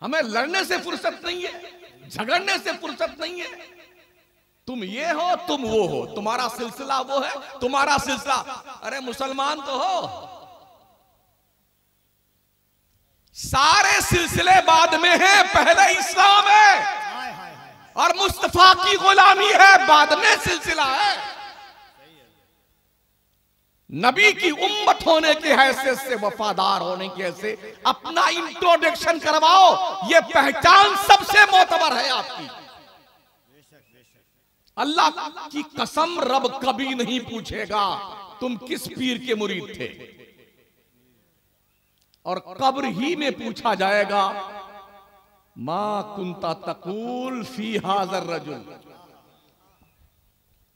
हमें लड़ने से फुर्सत नहीं है, झगड़ने से फुर्सत नहीं है। तुम ये हो, तुम वो हो, तुम्हारा सिलसिला वो है, तुम्हारा सिलसिला। अरे मुसलमान तो हो, सारे सिलसिले बाद में हैं, पहले इस्लाम है और मुस्तफा की गुलामी है, बाद में सिलसिला है। नबी की उम्मत होने की हैसियत से, वफादार होने की हैसियत से अपना इंट्रोडक्शन करवाओ। ये पहचान सबसे मोतबर है आपकी। अल्लाह की कसम, रब कभी नहीं पूछेगा तुम किस पीर के मुरीद थे, और कब्र ही में पूछा जाएगा मा कुंता तकूल फी हाज़र रजुल।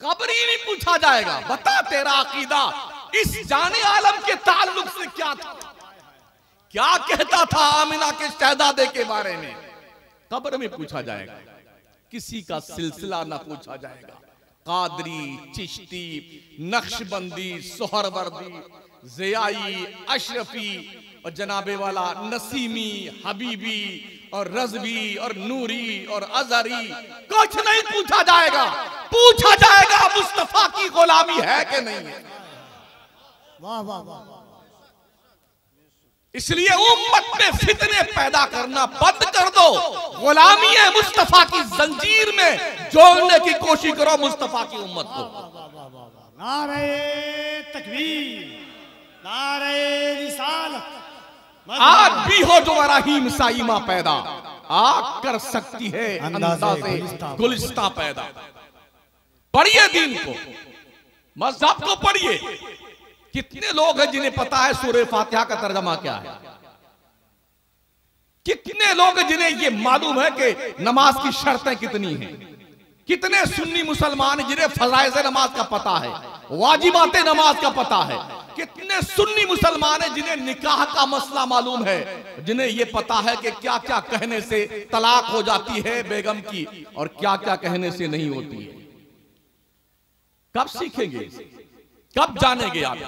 कब्र ही में पूछा जाएगा, बता तेरा अकीदा इस जाने आलम के ताल्लुक से क्या था, क्या कहता था आमिना के शहजादे के बारे में। कब्र में पूछा जाएगा, किसी का सिलसिला ना पूछा जाएगा। कादरी, चिश्ती, नक्शबंदी, सोहरवर्दी, ज़ियाई, अशरफी और जनाबे वाला नसीमी, हबीबी और रज़वी और नूरी और अज़हरी, कुछ नहीं पूछा जाएगा। पूछा जाएगा मुस्तफा की गुलामी है कि नहीं है। वाह वाह वाह। इसलिए उम्मत में फितने पैदा करना बंद कर दो। गुलामी है मुस्तफा की जंजीर में जोड़ने की कोशिश करो मुस्तफा की उम्मत को। नारे तकबीर, नारे रिसालत। आज भी हो जो रहीम साइमा पैदा, आग कर सकती है अंदाज़े गुलिस्ता पैदा। पढ़िए दीन को, मज़हब को पढ़िए। कितने लोग हैं जिन्हें पता है सूरह फातिहा का तर्जमा क्या है? कितने लोग हैं जिन्हें यह मालूम है कि नमाज की शर्तें कितनी हैं? कितने सुन्नी मुसलमान हैं जिन्हें फराइज़ नमाज का पता है, वाजिबात नमाज का पता है? कितने सुन्नी मुसलमान हैं जिन्हें निकाह का मसला मालूम है, जिन्हें यह पता है कि क्या क्या कहने से तलाक हो जाती है बेगम की और क्या क्या कहने से नहीं होती है? कब सीखेंगे, कब जानेंगे आप?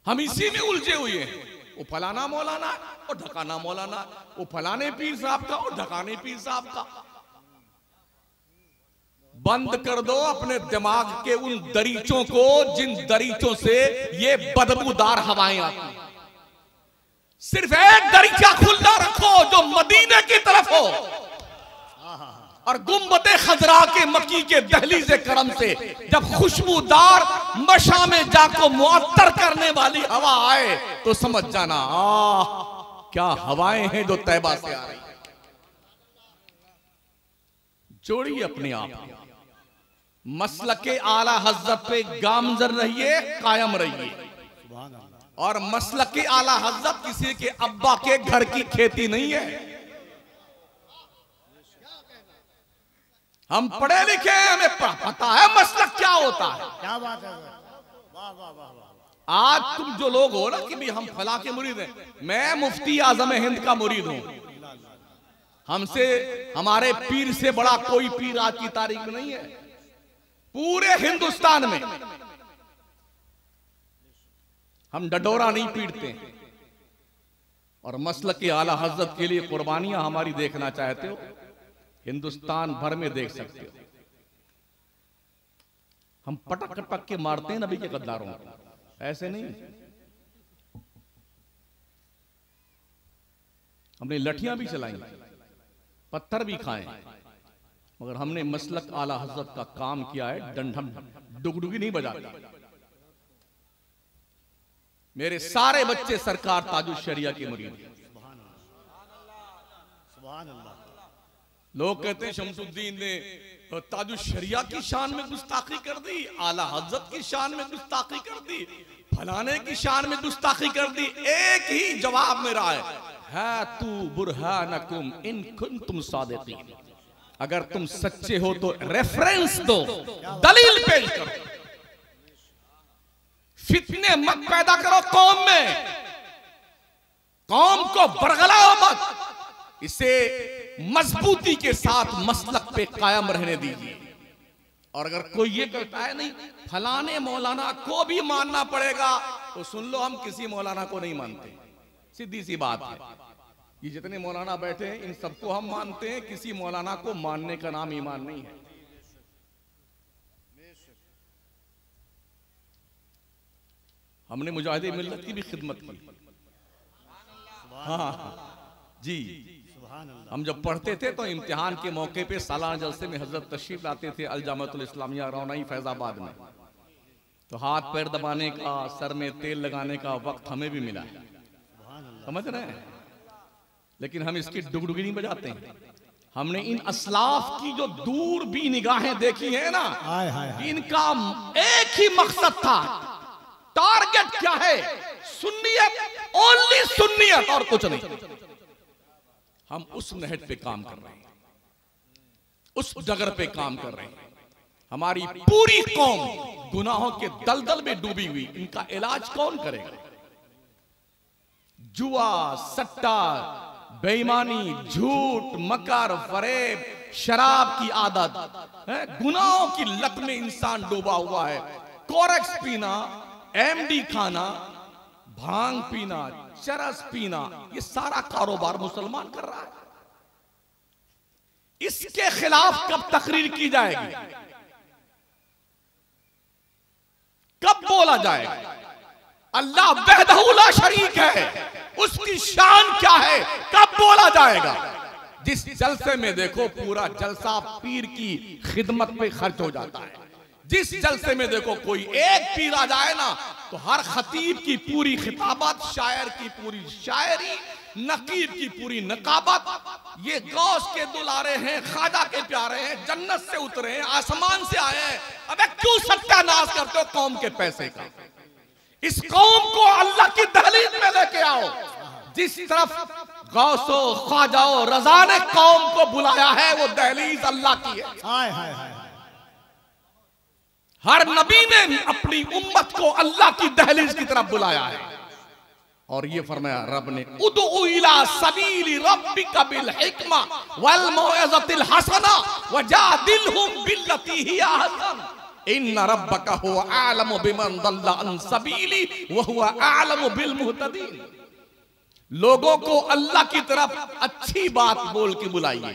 हम इसी में उलझे हुए हैं। वो फलाना मौलाना और ढकाना मौलाना, वो फलाने पीर साहब का और ढकाने पीर साहब का। बंद कर दो अपने दिमाग के उन दरीचों को जिन दरीचों से ये बदबूदार हवाएं आती। सिर्फ एक दरीचा खुला रखो जो मदीने की तरफ हो, और गुंबदे खजरा के मक्की के दहलीज़े करम से जब खुशबूदार मशामे जाको मुअत्तर करने वाली हवा आए तो समझ जाना क्या हवाएं हैं जो तैबा से आ रही। जोड़िए अपने आप, मसलके आला हज़रत पे गामजर रहिए, कायम रहिए। और मसलके आला हज़रत किसी के अब्बा के घर की खेती नहीं है। हम पढ़े लिखे हैं, हमें पता है मसलक क्या होता है। क्या बात है। वाह वाह वाह। आज तुम जो लोग हो ना कि भी हम फला के मुरीद हैं, मैं मुफ्ती आज़म हिंद का मुरीद हूं। हमसे, हमारे पीर से बड़ा कोई पीर आज की तारीख में नहीं है पूरे हिंदुस्तान में। हम डडोरा नहीं पीटते और मसलक के आला हज़रत के लिए कुर्बानियां हमारी देखना चाहते हो, हिंदुस्तान भर में देख सकते हो। हम पटक पटक के मारते हैं नबी के गद्दारों को, ऐसे नहीं। हमने लठियां भी चलाई, पत्थर भी खाए, मगर हमने मसलक आला हज़रत का काम किया है। डंडम डुगडुगी नहीं बजाते। मेरे सारे बच्चे सरकार ताजुश शरिया के मुरीद हैं। सुभान अल्लाह। लोग कहते हैं शमसुद्दीन ने ताजुश शरिया की शान में गुस्ताखी कर दी, आला हज़रत की शान में गुस्ताखी कर दी, फलाने की शान में गुस्ताखी कर दी। एक ही जवाब मेरा है तू बुरहानकुम इन कुंतुम सादिकीन। अगर तुम सच्चे हो तो रेफरेंस दो, दलील पेश करो। फितने मत पैदा करो कौम में, कौम को बरगलाओ मत। इसे मजबूती के साथ मसलक पे कायम रहने दीजिए। और अगर कोई ये कहता है नहीं फलाने मौलाना को भी मानना पड़ेगा, तो सुन लो हम किसी मौलाना को नहीं मानते। सीधी सी बात है। ये जितने मौलाना बैठे हैं इन सबको हम मानते हैं, किसी मौलाना को मानने का नाम ईमान नहीं है। हमने मुजाहिदे मिल्लत की भी खिदमत की। हाँ जी, हम जब पढ़ते थे तो इम्तिहान के मौके पे सालाना जलसे में हजरत तशरीफ लाते थे अल जामिअतुल इस्लामिया रौनाई फैजाबाद में, तो हाथ पैर दबाने का, सर में तेल लगाने का वक्त हमें भी मिला है, समझ रहे हैं। लेकिन हम इसकी डुगडुगी नहीं बजाते हैं। हमने इन असलाफ की जो दूर भी निगाहें देखी है ना, इनका एक ही मकसद था, टारगेट क्या है, सुन्नियत, ओनली सुन्नियत और कुछ नहीं। हम उस नहज पे काम कर रहे हैं, उस डगर पे काम कर रहे हैं। हमारी पूरी कौम गुनाहों के दलदल में डूबी हुई, इनका इलाज कौन करेगा? जुआ, सट्टा, बेईमानी, झूठ, मकर, फरेब, शराब की आदत है, गुनाहों की लत में इंसान डूबा हुआ है। कोरेक्स पीना, एमडी खाना, भांग पीना, चरस पीना, ये सारा कारोबार मुसलमान कर रहा है। इसके खिलाफ कब तकरीर की जाएगी, कब बोला जाएगा? अल्लाह वहदहू ला शरीक है, उसकी शान क्या है, कब बोला जाएगा? जिस जलसे में देखो पूरा जलसा पीर की खिदमत पे खर्च हो जाता है। जिस जलसे में देखो कोई एक पीर आ जाए ना, तो हर खतीब की पूरी खिताबत, शायर की पूरी शायरी, नकीब की पूरी नकाबत, ये गौस के दुलारे हैं, खाजा के प्यारे हैं, जन्नत से उतरे हैं, आसमान से आए हैं। अबे क्यों सत्यानाश करते हो कौम के पैसे का? इस कौम को अल्लाह की दहलीज में लेके आओ। जिस तरफ गौसो ख्वाजाओ रजा ने कौम को बुलाया है, वो दहलीज अल्लाह की है। हाय हाय हाय। हर नबी ने अपनी उम्मत को अल्लाह की दहलीज की तरफ बुलाया है, और ये फरमाया रब ने, उदउ इला सबीली रब्बिका बिल हिकमा वल मौइज़तिल हसना वजादिलहुम बिल्लती हिया अहसन इन्ना रब्बका हुवा आलमु बिमन दल्ला अन सबीली व हुवा आलमु बिल मुहतदीन। लोगों को अल्लाह की तरफ अच्छी बात बोल के बुलाइए।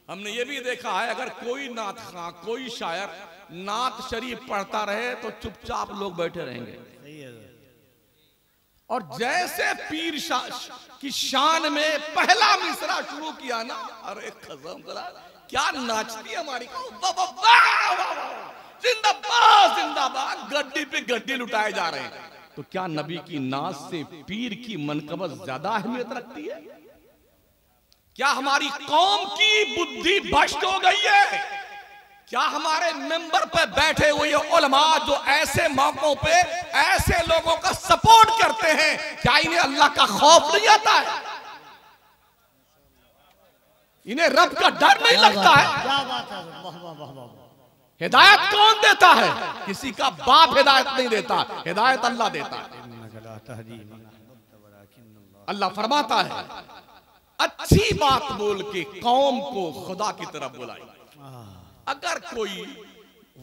हमने ये भी देखा है, अगर कोई नात खां, कोई शायर नात शरीफ पढ़ता रहे तो चुपचाप लोग बैठे रहेंगे, और जैसे पीर की शान में पहला मिसरा शुरू किया ना, अरे कसम खुदा क्या नाचती है हमारी, जिंदाबाद जिंदाबाद, गड्डी पे गड्डी लुटाए जा रहे हैं। तो क्या नबी की नाच से पीर की मनकबत ज्यादा अहमियत रखती है? क्या हमारी कौम की बुद्धि भ्रष्ट हो गई है? क्या हमारे मेंबर पे बैठे हुए उलमा जो ऐसे मौकों पे ऐसे लोगों का सपोर्ट करते हैं, क्या इन्हें अल्लाह का खौफ नहीं आता है? इन्हें रब का डर नहीं लगता है? क्या बात है, वाह वाह वाह वाह। हिदायत कौन देता है? किसी का बाप हिदायत नहीं देता, हिदायत अल्लाह देता है। अल्लाह फरमाता है, अच्छी बात बोल के कौम को खुदा की तरफ बुलाई। अगर कोई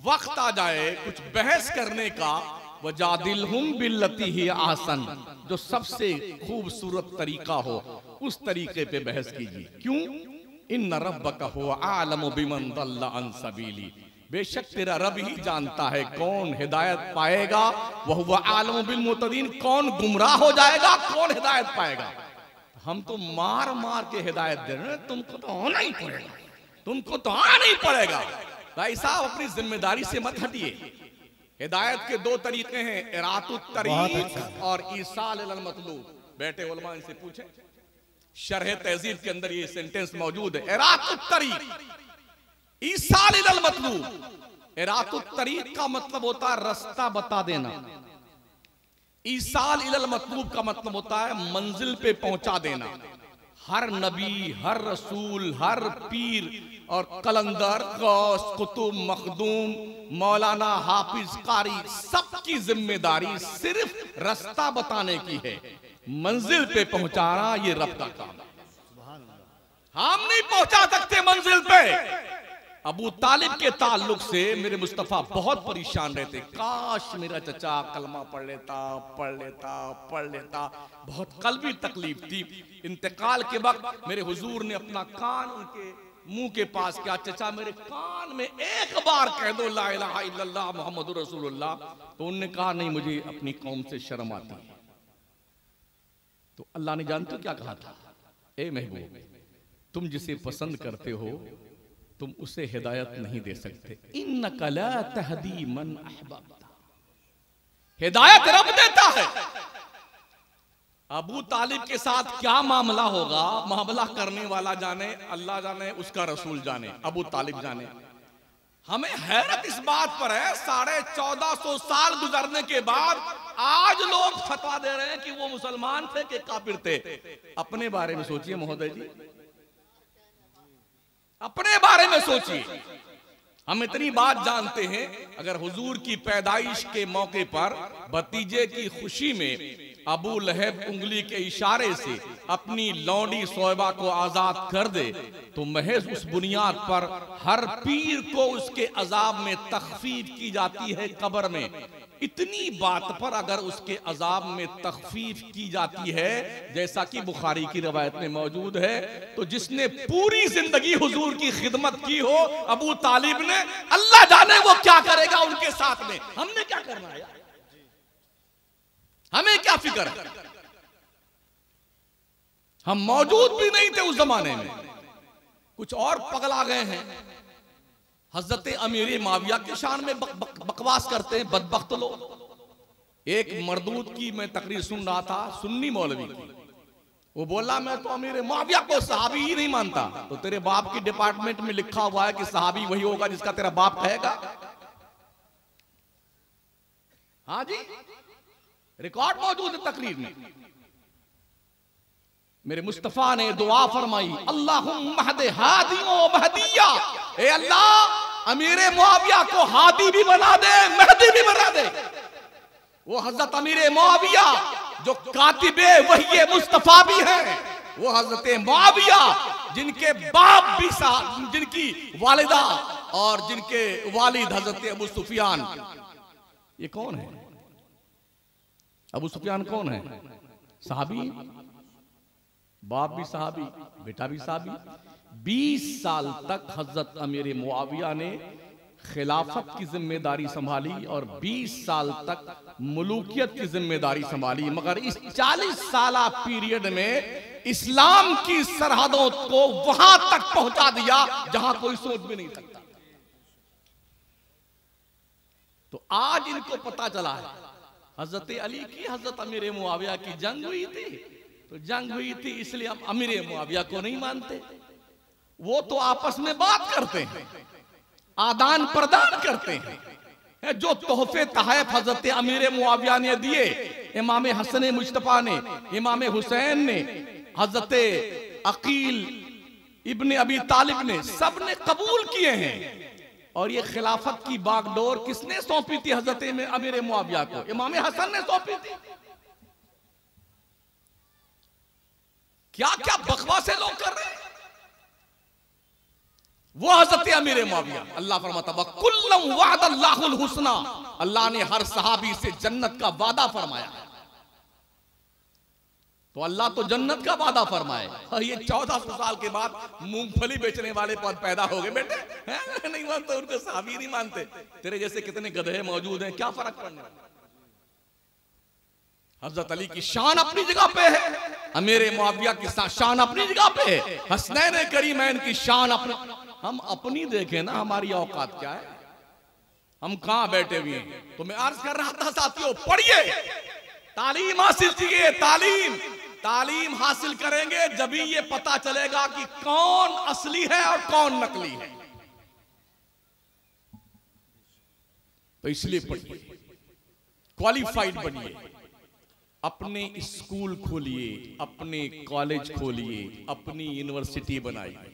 वक्त आ जाए कुछ बहस करने का, वजादिलहुम बिल्लती ही आसन, जो सबसे खूबसूरत तरीका हो उस तरीके पे बहस कीजिए। क्यों? इन्ना रब्बका हुवा आलमु बिमन दल्ला अन सबीली, बेशक तेरा रब ही जानता है कौन हिदायत पाएगा, वह हुवा आलमु बिल मुहतदीन, कौन गुमराह हो जाएगा, कौन हिदायत पाएगा। हम तो मार मार के हिदायत दे रहे हैं, तुमको तो आना ही पड़ेगा, तुमको तो आना ही पड़ेगा। भाई साहब अपनी जिम्मेदारी से मत हटिए। हिदायत के दो तरीके हैं, इरातुत तरीक और ईसाल इलल मतलूब। बैठे उलमा इनसे पूछे, शरह तहजीब के अंदर ये सेंटेंस मौजूद है, इरातुत तरीक ईसाल इलल मतलूब। इरातुत तरीक का मतलब होता है रास्ता बता देना, ईसाल इलल मतलूब का मतलब होता है मंजिल पे पहुंचा देना। हर नबी, हर रसूल, हर पीर और कलंदर, गौस, कुतुब, मखदूम, मौलाना, हाफिज, कारी, सबकी जिम्मेदारी सिर्फ रास्ता बताने की है, मंजिल पे पहुंचाना ये रब का काम है। हम नहीं पहुंचा सकते मंजिल पे, अबू तालिब के ताल्लुक से मेरे मुस्तफ़ा बहुत परेशान रहते, काश मेरा चचा कलमा पढ़ लेता। बहुत कल्बी तकलीफ थी। इंतकाल के वक्त मेरे हुजूर ने अपना कान उनके मुंह के पास किया, चचा मेरे कान में एक बार कह दो ला इलाहा इल्लल्लाह मुहम्मदुर रसूलुल्लाह। तो उन्होंने कहा नहीं, मुझे अपनी कौम से शर्म आती है। तो अल्लाह ने जानते हो क्या कहा था, ए महबूब तुम जिसे पसंद करते हो तुम उसे हिदायत नहीं दे सकते। इन्नका ला तहदी मन अहबब्ता, हिदायत रब देता है। अबू तालिब के साथ क्या मामला होगा, मामला करने वाला जाने, अल्लाह जाने, उसका रसूल जाने, अबू तालिब जाने। हमें हैरत इस बात पर है 1450 साल गुजरने के बाद आज लोग फतवा दे रहे हैं कि वो मुसलमान थे कि काफिर थे। अपने बारे में सोचिए महोदय जी, अपने बारे में सोचिए। हम इतनी बात जानते हैं, अगर हुजूर की पैदाइश के मौके पर भतीजे की खुशी में अबू लहब उंगली के इशारे से अपनी लौंडी सोयबा को आजाद कर दे तो महज उस बुनियाद पर हर पीर को उसके अजाब में तखफीफ की जाती है कब्र में। इतनी बात पर अगर उसके अजाब में तखफीफ की जाती है, जैसा कि बुखारी की रवायत में मौजूद है, तो जिसने पूरी जिंदगी हुजूर की खिदमत की हो अबू तालिब ने, अल्लाह जाने वो क्या करेगा उनके साथ में। हमने क्या करना है, हमें क्या फिक्र है। हम मौजूद भी नहीं थे उस जमाने में, कुछ और पगला गए हैं। हजरत अमीर माविया के शान में बकवास करते हैं बदबख्त लोग। एक मरदूद की मैं तकरीर सुन रहा था, सुन्नी मौलवी की। वो बोला मैं तो अमीर माविया को सहाबी ही नहीं मानता। तो तेरे बाप की डिपार्टमेंट में लिखा हुआ है कि सहाबी वही होगा जिसका तेरा बाप कहेगा। हाँ जी, रिकॉर्ड मौजूद है तकरीर में। मेरे मुस्तफा ने दुआ फरमाई, अल्लाहुम्मा हदे हादियों महदिया, ए अल्लाह अमीर मुआविया को हादी भी बना दे, महदी भी बना दे। वो हजरत अमीर मुआविया जो कातिबे वही मुस्तफा भी है, वो हजरत मुआविया जिनके बाप भी साहब, जिनकी वालिदा और जिनके वालिद हजरत अबू सुफियान। ये कौन है? अबू सुफियान कौन है? सहाबी, बाप भी सहाबी, बेटा भी सहाबी। 20 साल तक हजरत अमीर मुआविया ने खिलाफत की जिम्मेदारी संभाली और 20 साल तक मुलूकियत की जिम्मेदारी संभाली, मगर इस 40 साल पीरियड में इस्लाम की सरहदों को वहां तक पहुंचा दिया जहां कोई सोच भी नहीं सकता। तो आज इनको पता चला है हजरत अली की हजरत अमीर मुआविया की जंग हुई थी, तो जंग हुई थी इसलिए हम अमीर मुआविया को नहीं मानते। वो तो आपस में बात करते हैं, आदान प्रदान करते हैं। जो तोहफे तहफ हजरत अमीर मुआविया ने दिए, इमाम हसन मुज्तबा ने, इमाम हुसैन ने, हजरत अकील इब्ने अबी तालिब ने, सब ने कबूल किए हैं। और ये खिलाफत की बागडोर किसने सौंपी थी? हजरत अमीर मुआविया को इमाम हसन ने सौंपी थी। क्या क्या बकवासे लोग कर रहे हैं। वो हजरत अमीर मुआविया, अल्लाह फरमाता वकुल्लम वअदल्लाहुल हुस्ना, अल्लाह ने हर सहाबी से जन्नत का वादा फरमाया। तो अल्लाह तो जन्नत का वादा फरमाए, ये 1400 साल के बाद मूंगफली बेचने वाले पद पैदा हो गए बेटे, नहीं मानते उनको, सहाबी नहीं मानते। तेरे जैसे कितने गधे मौजूद हैं, क्या फर्क पड़ने वाला। हजरत अली की शान अपनी जगह पे है, अमीर मुआविया की शान अपनी जगह पे है, हसनैन करीमैन की शान अपनी। हम अपनी देखें ना, हमारी औकात क्या है, हम कहां बैठे हुए हैं। तो मैं अर्ज कर रहा था साथियों, पढ़िए, तालीम हासिल कीजिए। तालीम हासिल करेंगे जब ही ये पता चलेगा कि कौन असली है और कौन नकली है। तो इसलिए पढ़िए, क्वालिफाइड बनिए, अपने स्कूल खोलिए, अपने कॉलेज खोलिए, अपनी यूनिवर्सिटी बनाइए।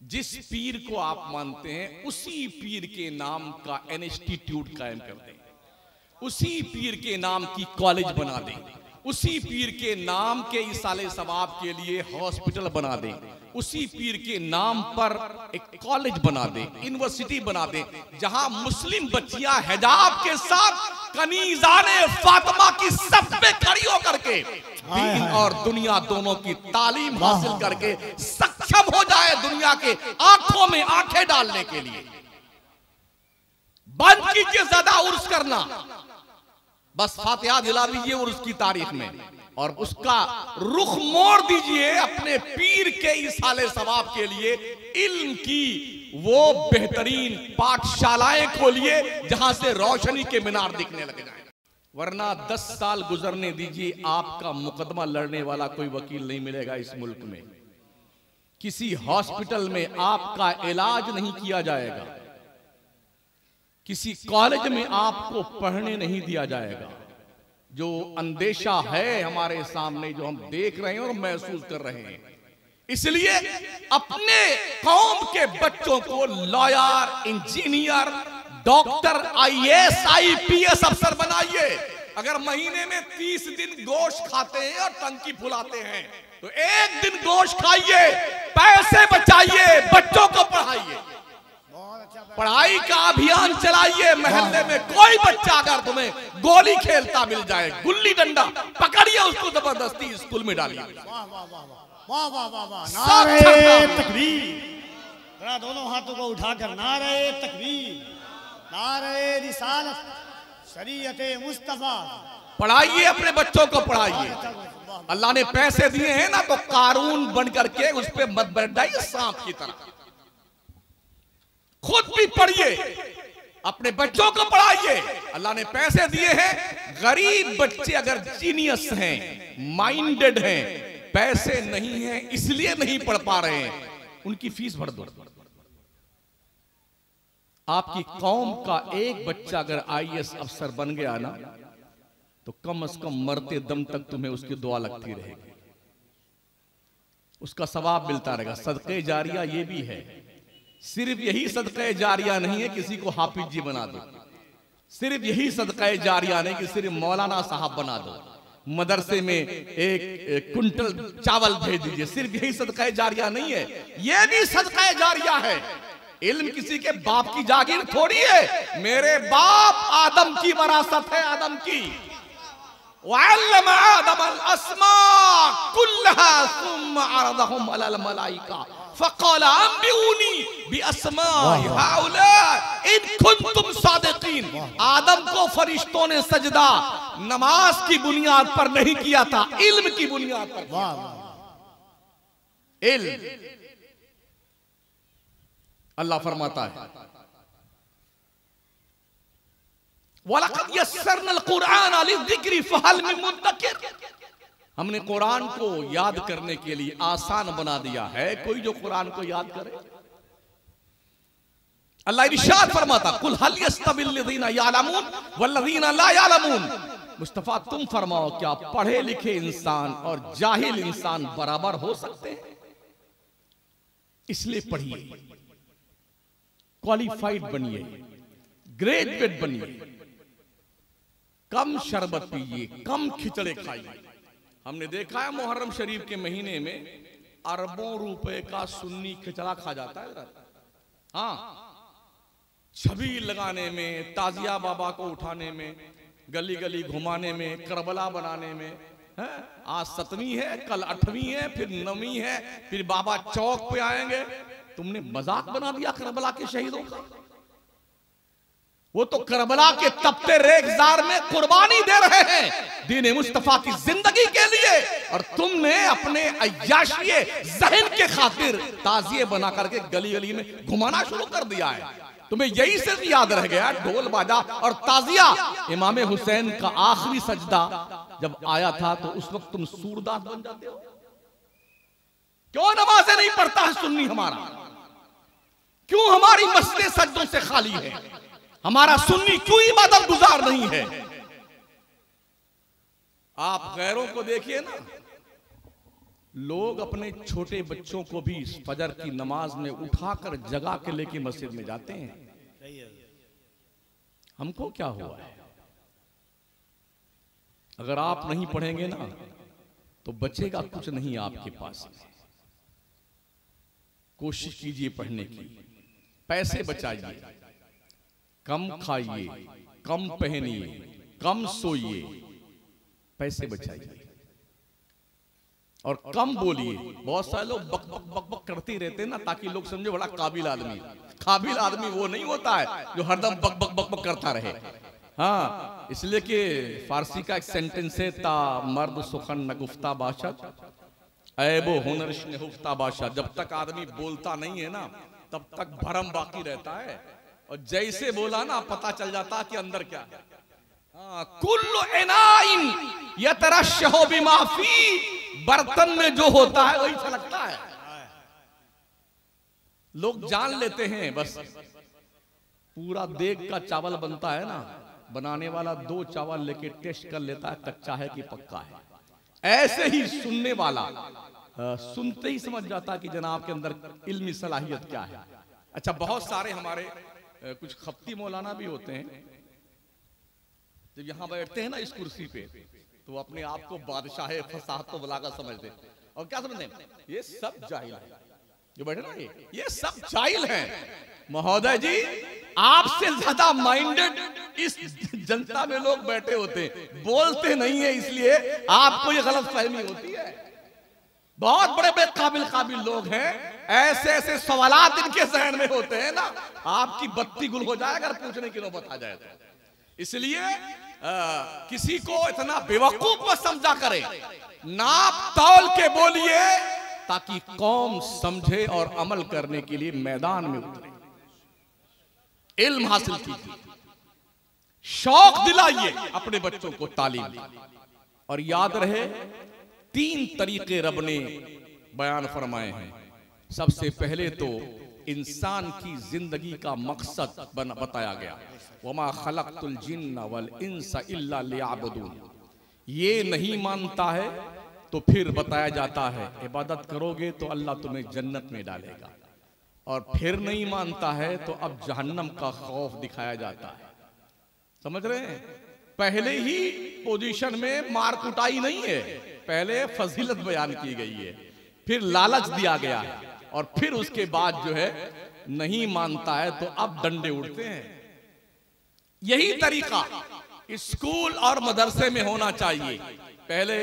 जिस पीर को आप मानते हैं उसी पीर के नाम का इंस्टीट्यूट कायम कर दें, उसी पीर के नाम की कॉलेज बना दें, उसी पीर के नाम के इसाले सवाब के लिए हॉस्पिटल बना दें, उसी पीर के नाम पर एक कॉलेज बना दें, यूनिवर्सिटी बना दें, जहां मुस्लिम बच्चियां हिजाब के साथ कनीज़ाने फातिमा की सफ में खड़ी होकर के दीन और दुनिया दोनों की तालीम हासिल करके सक्षम हो जाए दुनिया के आंखों में आंखें डालने के लिए। बंद कीजिए ज्यादा उर्स करना, बस फातिहा दिला दीजिए उर्स की तारीख में, और उसका रुख मोड़ दीजिए अपने पीर के इसाले सवाब के लिए। इल्म की वो बेहतरीन पाठशालाएं खोलिए जहां से रोशनी के मीनार दिखने लग जाए, वरना 10 साल गुजरने दीजिए, आपका मुकदमा लड़ने वाला कोई वकील नहीं मिलेगा इस मुल्क में। किसी हॉस्पिटल में आपका इलाज नहीं किया जाएगा, किसी कॉलेज में आपको पढ़ने नहीं दिया जाएगा। जो अंदेशा है हमारे सामने, जो हम देख रहे हैं और महसूस कर रहे हैं, इसलिए अपने कौम के बच्चों को lawyer, engineer, doctor, IAS, IPS अफसर बनाइए। अगर महीने में 30 दिन गोश्त खाते हैं और टंकी फुलाते हैं तो एक दिन गोश्त खाइए, पैसे बचाइए, बच्चों को पढ़ाइए, पढ़ाई का अभियान चलाइए। मोहल्ले में कोई बच्चा अगर तुम्हें गोली खेलता मिल जाए, गुल्ली डंडा पकड़िए, उसको जबरदस्ती स्कूल में डालिए। वाह वाह वाह वाह, नारे तकबीर, जरा दोनों हाथों को उठाकर नारे तकबीर, नारे रिसालत, शरीयत मुस्तफा। पढ़ाइए, अपने बच्चों को पढ़ाइए। अल्लाह ने पैसे दिए हैं ना, तो कारून बन करके उस पर मत बैठाइए सांप की तरह। खुद भी पढ़िए, अपने बच्चों को पढ़ाइए। अल्लाह ने पैसे दिए हैं, गरीब बच्चे अगर जीनियस हैं, माइंडेड हैं, पैसे नहीं हैं इसलिए नहीं पढ़ पा रहे हैं, उनकी फीस भर दो। आपकी कौम का एक बच्चा अगर IAS अफसर बन गया ना, तो कम से कम मरते दम तक तुम्हें उसकी दुआ लगती रहेगी, उसका सवाब मिलता रहेगा। सदक़े जारिया ये भी है, सिर्फ यही सदक़े जारिया नहीं है किसी को हाफिज जी बना दो, सिर्फ यही सदक़े जारिया नहीं कि सिर्फ मौलाना साहब बना दो, मदरसे में एक कुंटल चावल भेज दीजिए, सिर्फ यही सदक़े जारिया नहीं है, यह भी सदक़े जारिया है। इल्म किसी के बाप की जागीर थोड़ी है, मेरे बाप आदम की वरासत है, आदम की। वअल्लम आदम अल-अस्मा कुल्लहा सुम्मा अरदहुम अलल मलाइका फ़क़ाल अंबिऊनी बिअस्माइ हाउला इन कुंतुम सादिक़ीन। आदम को फरिश्तों ने सजदा नमाज की बुनियाद पर नहीं किया था, इल्म की बुनियाद पर किया। इल्म, अल्लाह फरमाता है वलक़द यस्सरनल क़ुरआन लिज़्ज़िक्रि फ़हल मिन मुद्दकिर। हमने कुरान को याद करने के लिए आसान बना दिया है, कोई जो कुरान को याद करे। अल्लाह इरशाद फरमाता कुल हल यस्तविल लज़ीना यअलमून वल्लज़ीना ला यअलमून। मुस्तफा तुम फरमाओ, क्या पढ़े लिखे इंसान और जाहिल इंसान बराबर हो सकते हैं? इसलिए पढ़िए, क्वालिफाइड बनिए, ग्रेजुएट बनिए, कम शरबत पीजिए, कम खिचड़े खाइए। हमने देखा है मुहर्रम शरीफ के महीने में अरबों रुपए का सुन्नी खिचड़ा खा जाता है। हाँ, छबील लगाने में, ताजिया बाबा को उठाने में, गली गली घुमाने में, करबला बनाने में है। आज 7वीं है, कल 8वीं है, फिर 9वीं है, फिर बाबा चौक पे आएंगे। तुमने मजाक बना दिया करबला के शहीदों का। वो तो करबला के तपते रेगजार में कुर्बानी दे रहे हैं दीन मुस्तफा की जिंदगी के लिए, और तुमने अपने अय्याशी जहन के खातिर ताजिए बना करके गली गली में घुमाना शुरू कर दिया है। तुम्हें यही सिर्फ याद रह गया ढोल बाजा और ताजिया। इमाम हुसैन का आखिरी सजदा जब आया था तो उस वक्त तुम सूरदास बन जाते हो। क्यों नमाजें नहीं पढ़ता है सुन्नी हमारा? क्यों हमारी मस्जिदें सज्दों से खाली है? हमारा सुन्नी क्यों इबादत गुजार नहीं है? आप गैरों को देखिए ना, लोग अपने छोटे बच्चों को भी फजर की नमाज में उठाकर जगा के लेके मस्जिद में जाते हैं। हमको क्या हुआ है? अगर आप नहीं पढ़ेंगे ना तो बचेगा कुछ नहीं आपके पास। कोशिश कीजिए पढ़ने की, पैसे बचाइए, कम खाइए, कम पहनिए, कम सोइए, पैसे बचाइए और कम बोलिए। बहुत सारे लोग बक बक बक बक करते ही रहते हैं ना, ताकि लोग समझे बड़ा काबिल आदमी। काबिल आदमी वो नहीं होता है जो हरदम बक बक बक बक करता रहे। हाँ, इसलिए कि फारसी का एक सेंटेंस है, ता मर्द सुखन न गुफ्ता बाशद ऐबो हुनरश ने हुफ्ता बाशद। जब तक आदमी बोलता नहीं है ना तब तक भरम बाकी रहता है, और जैसे बोला ना पता चल जाता कि अंदर क्या है। कुल्लु इनाइन यतरशहु बिमा फी, बर्तन में जो होता है वही छलकता है। लोग जान लेते हैं बस, पूरा देग का चावल बनता है ना, बनाने वाला 2 चावल लेके टेस्ट कर लेता है कच्चा है कि पक्का है। ऐसे ही सुनने वाला सुनते ही समझ जाता कि जनाब के अंदर इल्मी सलाहियत क्या है। अच्छा, बहुत सारे हमारे कुछ खप्ती मौलाना भी होते हैं, जब यहाँ बैठते हैं ना इस कुर्सी पे तो अपने आप को बादशाह फसाहत तो बलागा समझते, और क्या समझते हैं, ये सब जाहिल है जो बैठे ना, ये सब जाहिल हैं। महोदय जी, आपसे ज्यादा माइंडेड इस जनता में लोग बैठे होते हैं, बोलते नहीं है इसलिए आपको ये गलत फहमी होती है। बहुत बड़े बड़े काबिल लोग हैं, ऐसे ऐसे सवालात इनके जहन में होते हैं ना, आपकी बत्ती गुल हो जाए अगर पूछने की नौबत आ जाए तो। इसलिए किसी को इतना बेवकूफ मत समझा करें, नाप तौल के बोलिए ताकि कौम समझे और अमल करने के लिए मैदान में उतरे। इल्म हासिल कीजिए, शौक दिलाइए अपने बच्चों को तालीम, और याद रहे 3 तरीके रब ने बयान फरमाए हैं। सबसे पहले तो इंसान की जिंदगी का मकसद बताया गया, वमा खलक़तुल जिन्ना वल इंसा इल्ला लियअबुदून। ये नहीं मानता है तो फिर बताया जाता है इबादत करोगे तो अल्लाह तुम्हें जन्नत में डालेगा, और फिर नहीं मानता है तो अब जहन्नम का खौफ दिखाया जाता है। समझ रहे हैं, पहले ही पोजीशन में मार कुटाई नहीं है, पहले फजीलत बयान की गई है, फिर लालच दिया गया है, और फिर उसके बाद जो है नहीं मानता है तो अब डंडे उड़ते हैं। यही तरीका स्कूल और मदरसे में होना चाहिए। पहले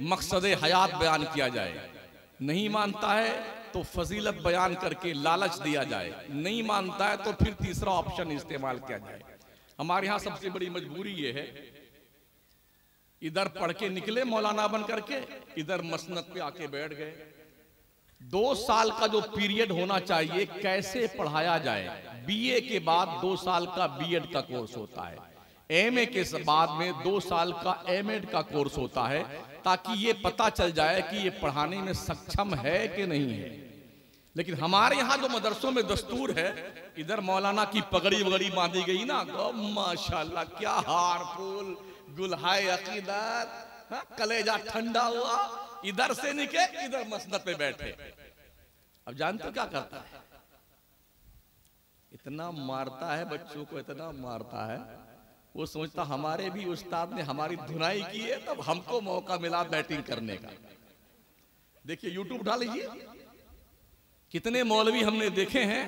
मकसद हयात बयान किया जाए, नहीं मानता है तो फजीलत बयान करके लालच दिया जाए, नहीं मानता है तो फिर तीसरा ऑप्शन इस्तेमाल किया जाए। हमारे यहाँ सबसे बड़ी मजबूरी ये है, इधर पढ़ के निकले मौलाना बन करके, इधर मसनद पे आके बैठ गए। 2 साल का जो पीरियड होना चाहिए कैसे पढ़ाया जाए। बीए के बाद 2 साल का बीएड का कोर्स होता है, एमए के बाद में 2 साल का एमएड का कोर्स होता है, ताकि ये पता चल जाए कि ये पढ़ाने में सक्षम है कि नहीं है। लेकिन हमारे यहाँ जो मदरसों में दस्तूर है, इधर मौलाना की पगड़ी वगड़ी बांधी गई ना, माशाल्लाह क्या हार फूल गुलहाय अकीदत, कलेजा ठंडा हुआ, इधर से निके इधर मसनद पे बैठे। अब जानते क्या करता है, इतना मारता है बच्चों को, इतना मारता है, वो सोचता हमारे भी उस्ताद ने हमारी धुनाई की है तब हमको मौका मिला बैटिंग करने का। देखिए यूट्यूब उठा लीजिए, कितने मौलवी हमने देखे हैं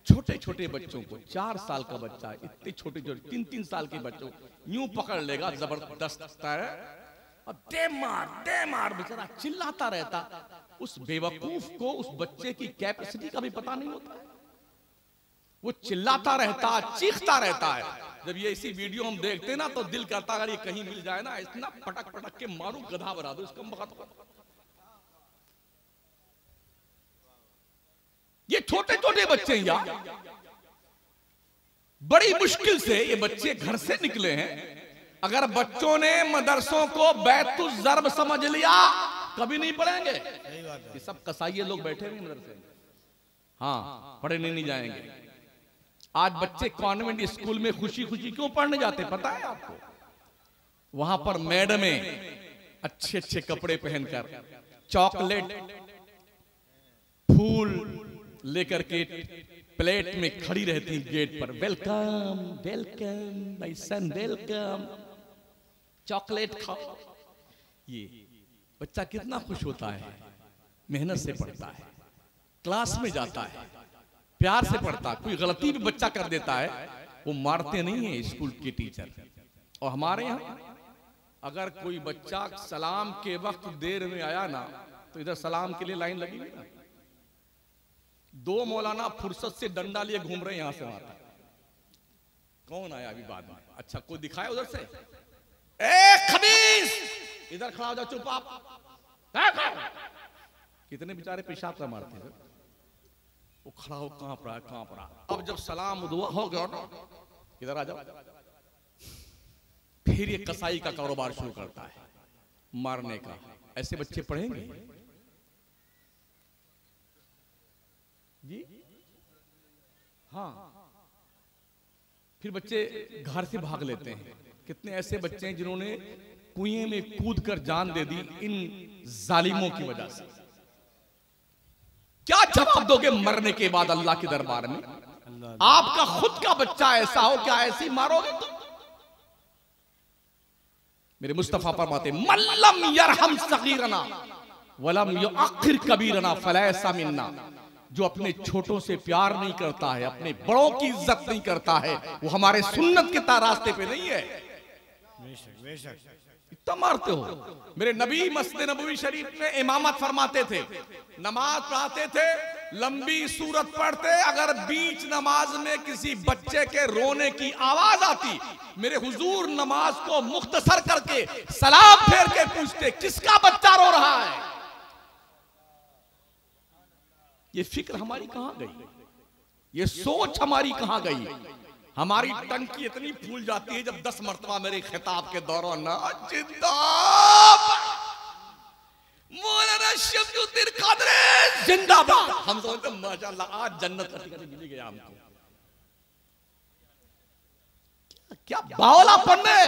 छोटे छोटे बच्चों को, 4 साल का बच्चा, इतने छोटे छोटे 3-3 साल के बच्चों यूं पकड़ लेगा, जबरदस्त है, और दे मार बेचारा चिल्लाता रहता। उस बेवकूफ को उस बच्चे की कैपेसिटी का भी पता नहीं होता है, वो चिल्लाता रहता, चीखता रहता है। जब ये इसी वीडियो हम देखते ना तो दिल करता अगर ये कहीं मिल जाए ना, इतना पटक पटक के मारू, गधा बना दो इसका बखत। ये छोटे छोटे बच्चे यार, बड़ी मुश्किल से ये बच्चे घर से निकले हैं। अगर बच्चों ने मदरसों को बैतुल ज़र्ब समझ लिया कभी नहीं पढ़ेंगे। ये सब कसाई लोग बैठे हुए मदरसे में, हाँ पढ़ने नहीं जाएंगे। आज बच्चे कॉन्वेंट स्कूल में खुशी खुशी क्यों पढ़ने जाते पता है आपको? वहां पर मैडमें अच्छे अच्छे कपड़े पहनकर चॉकलेट फूल लेकर के प्लेट में खड़ी रहती गेट पर, वेलकम वेलकम भाई सन वेलकम। चॉकलेट खाओ। ये बच्चा कितना खुश होता है, मेहनत से पढ़ता है, क्लास में जाता है, प्यार से पढ़ता है। कोई गलती भी बच्चा कर देता है, वो मारते नहीं है स्कूल के टीचर। और हमारे यहाँ अगर कोई बच्चा सलाम के वक्त देर में आया ना, तो इधर सलाम के लिए लाइन लगी हुई ना, 2 मौलाना फुर्सत से डंडा लिए घूम रहे हैं यहां से वहां तक। कौन आया अभी बाद में? अच्छा कोई दिखाए उधर से, ए खबीस इधर खड़ा हो जाओ, चुप आप। कितने बेचारे पेशाब का मारते हैं, वो खड़ा हो कांप रहा। अब जब सलाम दुआ हो गया ना, इधर आ जाओ, फिर ये कसाई का कारोबार शुरू करता है, मारने का। ऐसे बच्चे पढ़ेंगे जी? हाँ, फिर बच्चे घर से भाग लेते हैं। कितने ऐसे बच्चे हैं जिन्होंने कुएं में कूद कर जान दे दी इन जालिमों की वजह से। क्या जवाब दोगे मरने के बाद अल्लाह के दरबार में? आपका खुद का बच्चा ऐसा हो, क्या ऐसी मारोगे तुम? मेरे मुस्तफा फरमाते, मल्लम यरहम सगीरना वलम युअखिर कबीरना फलैसा मिन्ना। जो अपने छोटों से प्यार नहीं करता है, अपने बड़ों की इज्जत नहीं करता है, वो हमारे सुन्नत के रास्ते पे नहीं है। इतना मारते हो। मेरे नबी मस्जिद नबवी शरीफ में इमामत फरमाते थे, नमाज पढ़ाते थे, लंबी सूरत पढ़ते, अगर बीच नमाज में किसी बच्चे के रोने की आवाज आती, मेरे हुजूर नमाज को मुख्तसर करके सलाम फेर के पूछते, किसका बच्चा रो रहा है? ये फिक्र हमारी कहां गई? ये सोच हमारी कहां गई? हमारी टंकी इतनी फूल जाती है जब 10 मरतबा मेरे खिताब के दौरान मौलाना शमसुद्दीन कादरी जिंदाबाद, हम सोचते माशाअल्लाह आज जन्नत का टिकट मिल गया हमको। क्या बावलापन है।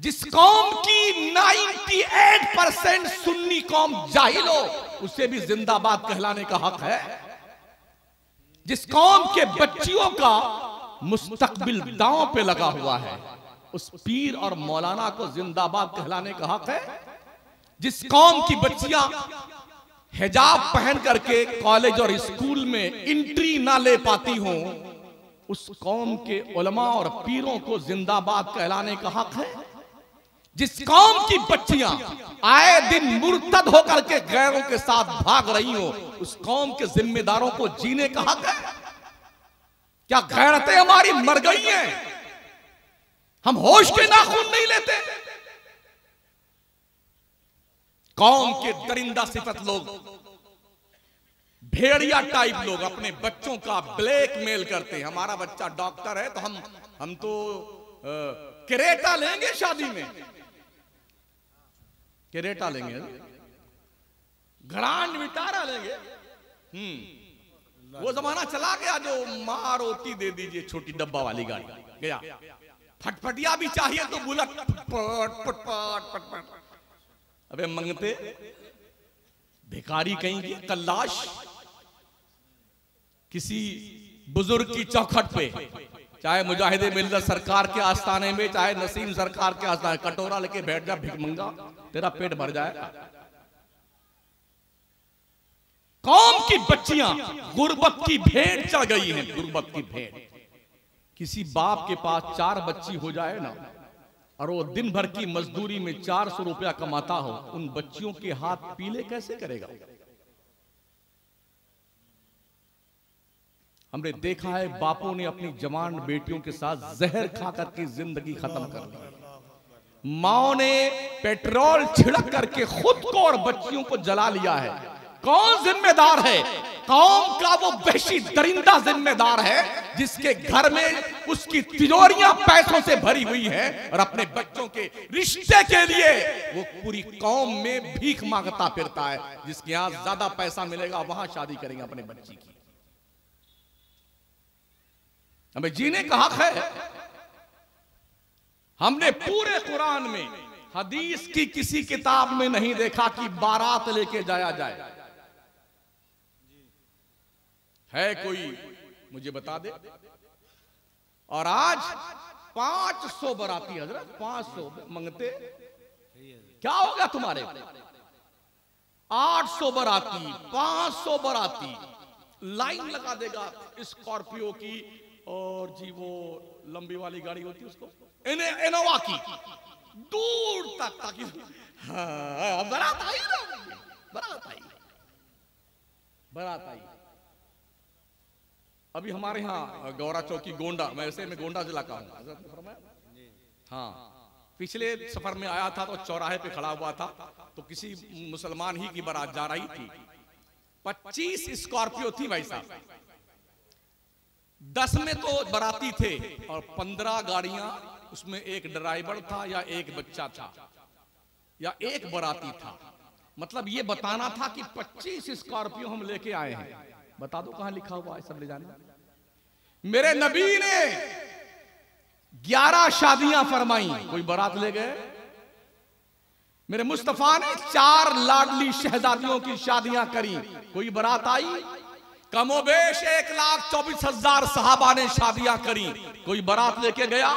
जिस कौम की 98% सुन्नी कौम जाहिल हो, उसे भी जिंदाबाद कहलाने का हक है। जिस कौम के बच्चियों का मुस्तकबिल दांव पे लगा हुआ है, उस पीर और मौलाना को जिंदाबाद कहलाने का हक है। जिस कौम की बच्चियां हिजाब पहन करके कॉलेज और स्कूल में एंट्री ना ले पाती हों, उस कौम के उलमा और पीरों को जिंदाबाद कहलाने का हक है। जिस कौम की बच्चियां आए दिन मुर्तद होकर के गैरों के साथ भाग रही हो, उस कौम के जिम्मेदारों को जीने का हक है। क्या गैरतें हमारी मर गई हैं? हम होश के नाखून नहीं लेते। कौम के दरिंदा सिफत लोग, भेड़िया टाइप लोग अपने बच्चों का ब्लैकमेल करते हैं। हमारा बच्चा डॉक्टर है तो हम तो क्रेटा लेंगे, शादी में क्रेटा लेंगे, ग्रांड विटारा लेंगे। वो जमाना चला गया जो माँ रोटी दे दीजिए, छोटी डब्बा वाली गाड़ी गया। फटफटिया भी चाहिए तो बुलेट पट पट पट पट पट। अबे मंगते भिखारी कहीं की कल्लाश किसी बुजुर्ग की चौखट पे, चाहे मुजाहिदे मिल्लत सरकार के आस्थाने में, चाहे नसीम सरकार के आस्थाने, कटोरा लेके बैठ जा, भिख मंगा, तेरा पेट भर जाएगा। कौम की बच्चियां गुर्बत की भेंट चढ़ गई हैं, गुर्बत की भेंट। किसी बाप के पास 4 बच्ची हो जाए ना, और वो दिन भर की मजदूरी में 400 रुपया कमाता हो, उन बच्चियों के हाथ पीले कैसे करेगा? हमने देखा है बापों ने अपनी जवान बेटियों के साथ जहर खा करके जिंदगी खत्म कर दी। माओ ने पेट्रोल छिड़क करके खुद को और बच्चियों को जला लिया है। कौन जिम्मेदार है? कौम का वो वहशी दरिंदा जिम्मेदार है जिसके घर में उसकी तिजोरियां पैसों से भरी हुई हैं और अपने बच्चों के रिश्ते के लिए वो पूरी कौम में भीख मांगता फिरता है। जिसके यहां ज्यादा पैसा मिलेगा वहां शादी करेंगे अपने बच्ची की। हमें जीने का हक है। हमने पूरे कुरान में, हदीस की किसी किताब में नहीं देखा कि बारात लेके जाया जाए। है कोई मुझे बता दे। और आज 500 बराती हजरत, 500 मंगते क्या हो गया तुम्हारे? 800 बराती, 500 बराती, लाइन लगा देगा स्कॉर्पियो की और जी वो लंबी वाली गाड़ी होती है उसको इनोवा की, दूर तक, ताकि हाँ, बारात आई ना, बारात आई, बारात आई। अभी हमारे यहाँ गौरा चौकी गोंडा, मैं ऐसे में गोंडा जिला का हूँ, हाँ, पिछले सफर में आया था तो चौराहे पे खड़ा हुआ था, तो किसी मुसलमान ही की बारात जा रही थी। 25 स्कॉर्पियो थी भाई साहब, 10 में तो बराती थे और 15 गाड़ियां, उसमें एक ड्राइवर था या एक बच्चा था या एक बराती था। मतलब ये बताना था कि 25 स्कॉर्पियो हम लेके आए हैं। बता दो कहां लिखा हुआ है, सब ले जाना। मेरे नबी ने 11 शादियां फरमाई, कोई बारात ले गए? मेरे मुस्तफा ने 4 लाडली शहजादियों की शादियां करी, कोई बारात आई? कमोबेश 1,24,000 सहाबा ने शादियां करी, कोई बारात लेके गया?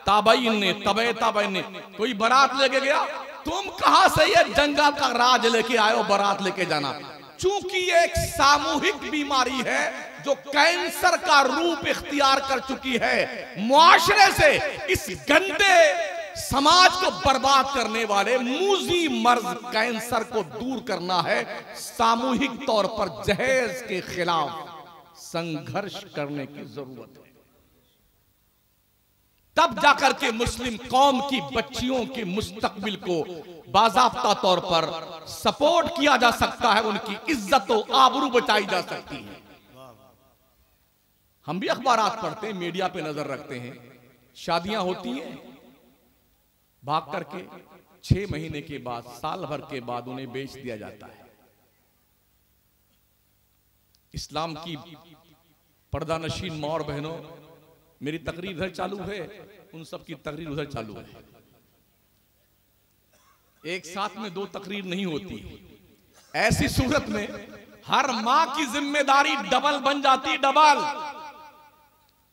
ताबईन ने, तबे ताबईन ने, कोई बारात लेके गया? तुम कहां से ये जंगल का राज लेके आए हो बारात लेके जाना? चूंकि एक सामूहिक बीमारी है जो कैंसर का रूप इख्तियार कर चुकी है, मुआशरे से इस गंदे समाज को बर्बाद करने वाले मूजी मर्ज कैंसर को दूर करना है। सामूहिक तौर पर जहेज के खिलाफ संघर्ष करने की जरूरत है, तब जाकर के मुस्लिम कौम की बच्चियों के मुस्तकबिल को बाज़ाब्ता तौर पर सपोर्ट किया जा सकता है, उनकी इज्जत और आबरू बचाई जा सकती है। हम भी अखबारात पढ़ते हैं, मीडिया पे नजर रखते हैं, शादियां होती हैं, भाग करके 6 महीने के बाद, साल भर के बाद उन्हें बेच दिया जाता है। इस्लाम की पर्दानशीन माँ और बहनों, मेरी तकरीर इधर चालू है, उन सब की तकरीर उधर चालू है, एक साथ में 2 तकरीर नहीं होती। ऐसी सूरत में हर माँ की जिम्मेदारी डबल बन जाती, डबल।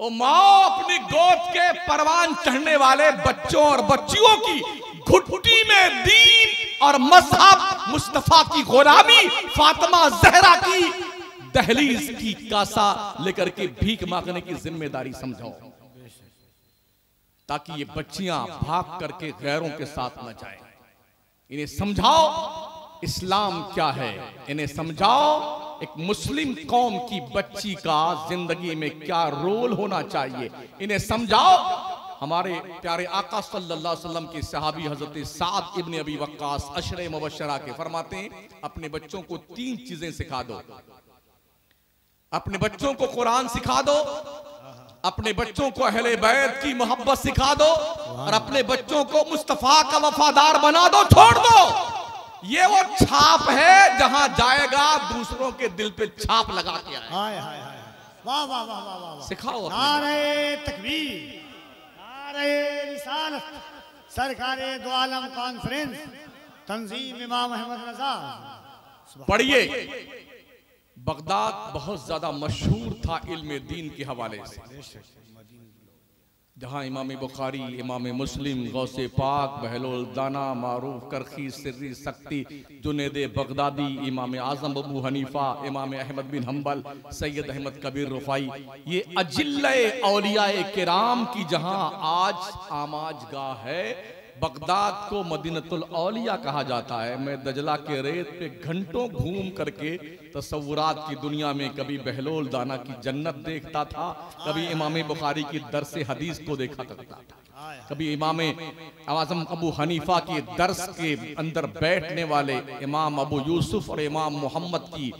ओ माँ अपनी गोद के परवान चढ़ने वाले बच्चों और बच्चियों की घुट्टी में दीन और मजहब मुस्तफा की गुलामी, फातिमा जहरा की दहलीज की कासा लेकर के भीख मांगने की जिम्मेदारी समझाओ, ताकि ये बच्चियां भाग करके गैरों के साथ न जाए। इन्हें समझाओ इस्लाम क्या है, इन्हें समझाओ एक मुस्लिम कौम की बच्ची का जिंदगी में क्या रोल होना चाहिए, इन्हें समझाओ। हमारे प्यारे आका सल्लल्लाहु अलैहि वसल्लम के सहाबी हजरत साद इब्न अबी वक्कास अशरे मुबश्शरा के फरमाते हैं, अपने बच्चों को 3 चीजें सिखा दो। अपने बच्चों को कुरान सिखा दो, अपने बच्चों को अहले बैत की मोहब्बत सिखा दो, और अपने बच्चों को मुस्तफा का वफादार बना दो, छोड़ दो। ये वो छाप है जहां जाएगा दूसरों के दिल पे छाप लगा के आए। हाय हाय हाय, वाह वाह वाह वाह वाह, सिखाओ। नारे तकबीर, नारे रिसालत, सरकारे दो आलम कॉन्फ्रेंस, तंजीम इमाम अहमद रजा। पढ़िए, बगदाद बहुत ज्यादा मशहूर था इल्म दीन के हवाले से, जहां इमाम बुखारी, इमाम मुस्लिम, गौसे पाक, बहलोल दाना, मारूफ करखी, सिर्री सक्ति, जुनेद बगदादी, इमाम आजम अबू हनीफा, इमाम अहमद बिन हम्बल, सैयद अहमद कबीर रुफाई, ये अजिल्ले औलियाए किराम की जहां आज आमाज गाह है। बगदाद को मदीनतुल औलिया कहा जाता है। मैं दजला के रेत पे घंटों घूम करके तसव्वुरात की दुनिया में कभी बहलोल दाना की जन्नत देखता था, कभी इमाम बुखारी की दर्स हदीस को देखा करता था, कभी इमाम आज़म अबू हनीफा के दर्स के अंदर बैठने वाले इमाम अबू यूसुफ और इमाम मोहम्मद की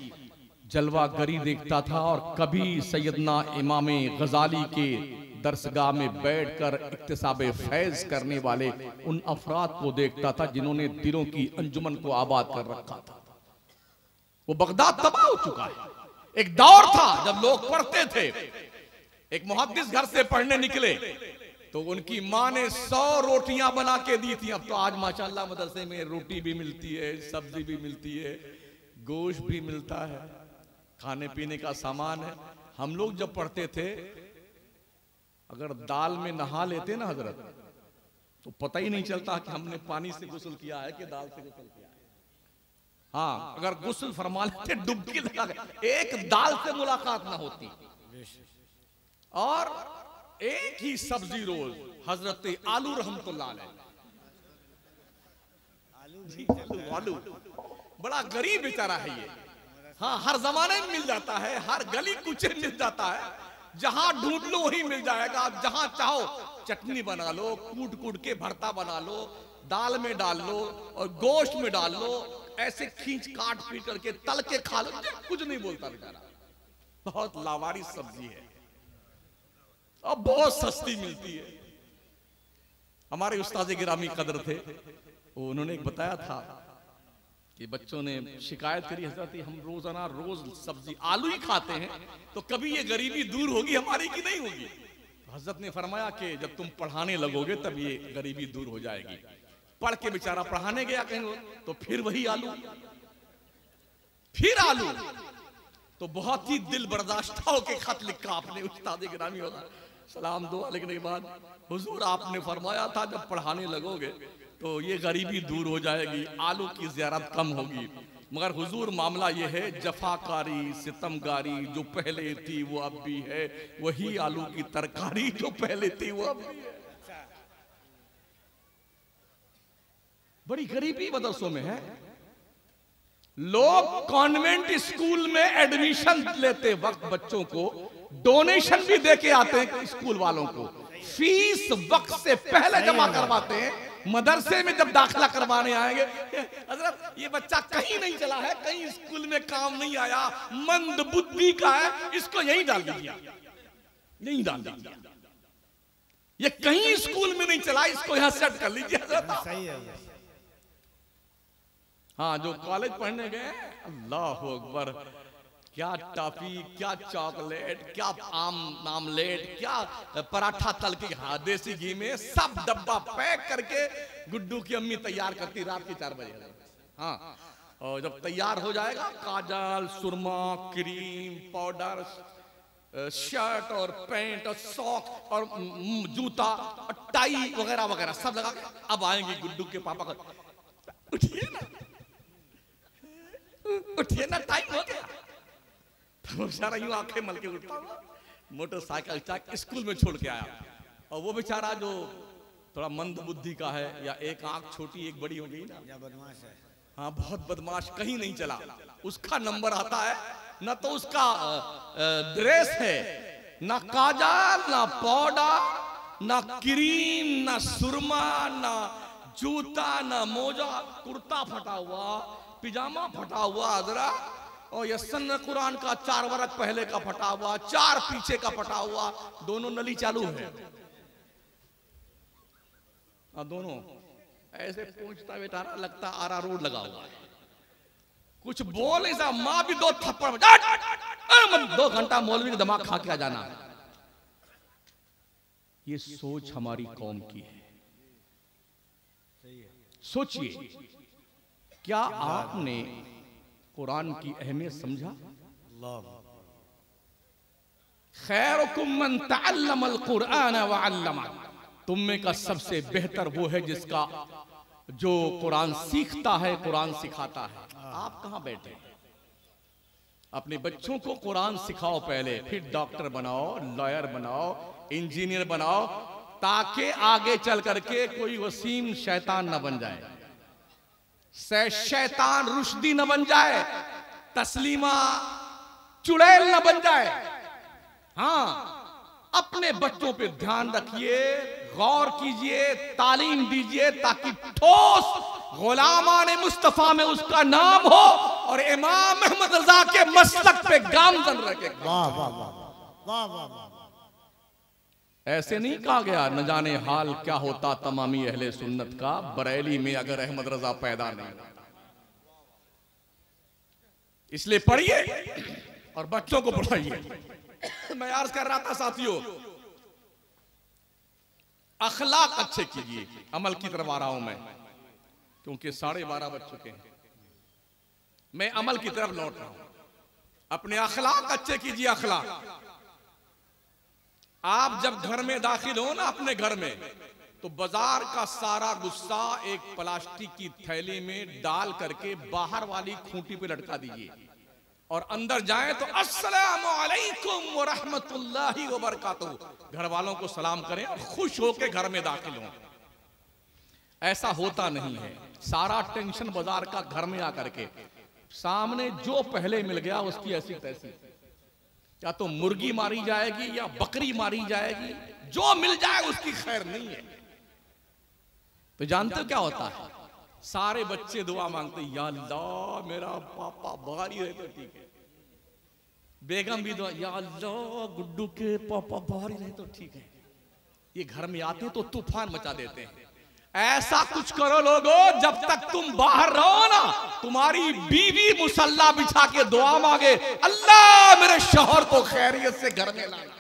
जलवागरी देखता था, और कभी सैयदना इमाम गजाली के दरसगाह में बैठकर इक्तिसाबे फैज करने वाले उन अफराद को देखता था जिन्होंने दिलों की अंजुमन को आबाद कर रखा था। वो बगदाद तबाह हो चुका है। एक दौर था जब लोग पढ़ते थे, एक मुहद्दिस घर से पढ़ने निकले तो उनकी माँ ने 100 रोटियां बना के दी थी। अब तो आज माशाल्लाह मदरसे में रोटी भी मिलती है, सब्जी भी मिलती है, गोश्त भी मिलता है, खाने पीने का सामान है। हम लोग जब पढ़ते थे अगर दाल में नहा लेते ना हजरत, तो पता ही नहीं चलता कि हमने पानी से गुस्ल किया है कि दाल से गुस्ल किया है। हाँ, अगर गुस्ल फरमा लेते डुबकी लगा के, एक दाल से मुलाकात ना होती। और एक ही सब्जी रोज, हजरत आलू रहमतुल्लाह अलैह, आलू बड़ा गरीब बेचारा है ये। हाँ, हर जमाने में मिल जाता है, हर गली कुचे में मिल जाता है, जहां ढूंढ लो वहीं मिल जाएगा। आप जहां चाहो चटनी बना लो, कूट कूट के भरता बना लो, दाल में डाल लो और गोश्त में डाल लो, ऐसे खींच काट पीट करके तल के खा लो, कुछ नहीं बोलता बेचारा। बहुत लावारिस सब्जी है और बहुत सस्ती मिलती है। हमारे उस्ताद गिरामी कदर थे, उन्होंने एक बताया था कि बच्चों ने शिकायत करी, हजरत हम रोजाना रोज सब्जी आलू ही खाते हैं, तो कभी ये गरीबी दूर होगी हमारी कि नहीं होगी? हजरत ने फरमाया कि जब तुम पढ़ाने लगोगे तब ये गरीबी दूर हो जाएगी। पढ़ के बेचारा पढ़ाने गया कहीं, तो फिर वही आलू, फिर आलू। तो बहुत ही दिल बर्दाश्त होके खत लिखा आपने उस्ताद गिरामी वाला, सलाम दुआ लिखने के बाद, हुजूर आपने फरमाया था जब पढ़ाने लगोगे तो ये गरीबी दूर हो जाएगी, आलू की ज़ियारत कम होगी। मगर हुजूर मामला ये है, जफाकारी सितमगारी जो पहले थी वो अब भी है, वही आलू की तरकारी जो पहले थी वो अब भी है। बड़ी गरीबी मदरसों में है। लोग कॉन्वेंट स्कूल में एडमिशन लेते वक्त बच्चों को डोनेशन भी देके आते हैं, स्कूल वालों को फीस वक्त से पहले जमा करवाते हैं। मदरसे में जब दाखिला करवाने आएंगे, हजरत ये बच्चा कहीं नहीं चला है, कहीं स्कूल में काम नहीं आया, मंद बुद्धि का है, इसको यहीं डाल दीजिए, यहीं डाल दीजिए, ये कहीं स्कूल में नहीं चला, इसको यहां सेट कर लीजिए। सही है। हाँ, जो कॉलेज पढ़ने गए, अल्लाह अकबर, क्या टॉफी, क्या चॉकलेट, क्या आमलेट, क्या पराठा तल के देसी घी में, सब डब्बा पैक करके गुड्डू की अम्मी तैयार करती रात के 4 बजे। हाँ, और जब तैयार हो जाएगा, काजल, सुरमा, क्रीम, पाउडर, शर्ट और पैंट और सॉक्स और जूता और टाई वगैरह वगैरह सब लगा के अब आएंगे गुड्डू के पापा का, उठिए ना, उठिए ना, टाइम हो गया। तो बेचारा यूं आंखें मल के उठता हुआ मोटरसाइकिल चाक स्कूल में छोड़ के आया, और वो बेचारा जो थोड़ा मंद बुद्धि का है, या एक आंख छोटी एक बड़ी हो गई ना, या बदमाश है। हाँ, बहुत बदमाश, कहीं नहीं चला, उसका नंबर आता है, न तो उसका ड्रेस है, ना काजल, ना पाउडर, ना क्रीम, ना सुरमा, ना जूता, ना मोजा, कुर्ता फटा हुआ, पिजामा फटा हुआ अदरा, और यसन कुरान का 4 वरक पहले का फटा हुआ, 4 पीछे का फटा हुआ, दोनों नली चालू है, दोनों ऐसे पहुंचता बेटारा लगता आरा रोड लगा हुआ है, कुछ बोल नहीं सा, माँ भी 2 थप्पड़, 2 घंटा मौलवी ने दिमाग खा के आ जाना। ये सोच हमारी कौम की है। सोचिए, क्या आपने कुरान की अहमियत समझा? खैरुकुम मन तअल्लमल कुरान व अल्लमा, तुम में का सबसे बेहतर वो है जिसका जो कुरान सीखता है, कुरान सिखाता है। आप कहां बैठे? अपने बच्चों को कुरान सिखाओ पहले, फिर डॉक्टर बनाओ, लॉयर बनाओ, इंजीनियर बनाओ, ताकि आगे चल करके कोई वसीम शैतान न बन जाए, शैतान रुश्दी न बन जाए, तस्लीमा चुड़ैल न बन जाए। हाँ, अपने बच्चों पे ध्यान रखिए, गौर कीजिए, तालीम दीजिए, ताकि ठोस गुलामाने मुस्तफा में उसका नाम हो और इमाम अहमद रजा के मसलक पे गामजन रखे। वाह वाह वाह वाह वाह वाह। ऐसे नहीं कहा गया न जाने हाल क्या होता तमामी अहले सुन्नत का, बरेली में अगर अहमद रजा पैदा नहीं। इसलिए पढ़िए और बच्चों को पढ़ाइए। मैं अर्ज कर रहा था साथियों, अखलाक अच्छे कीजिए। अमल की तरफ आ रहा हूं मैं, क्योंकि 12:30 बज चुके हैं। मैं अमल की तरफ लौट रहा हूं। अपने अखलाक अच्छे कीजिए। अखलाक आप जब घर में दाखिल हो ना अपने घर में, तो बाजार का सारा गुस्सा एक प्लास्टिक की थैली में डाल करके बाहर वाली खूंटी पे लटका दीजिए और अंदर जाए तो अस्सलामु अलैकुम व रहमतुल्लाहि व बरकातहू घर वालों को सलाम करें और खुश होकर घर में दाखिल हों। ऐसा होता नहीं है। सारा टेंशन बाजार का घर में आकर के, सामने जो पहले मिल गया उसकी ऐसी तैसी, या तो मुर्गी मारी जाएगी या बकरी मारी जाएगी, जो मिल जाए उसकी खैर नहीं है। तो जानते हो क्या होता है? सारे बच्चे दुआ मांगते, या अल्लाह मेरा पापा बाहर ही रहे तो ठीक है। बेगम भी दुआ, या अल्लाह गुड्डू के पापा बाहर ही रहे तो ठीक है। ये घर में आते हैं तो तूफान मचा देते हैं। ऐसा कुछ करो लोगों, जब तक तुम बाहर रहो ना, तुम्हारी बीवी मुसल्ला बिछा के दुआ मांगे, अल्लाह मेरे शौहर को खैरियत से घर में लाना।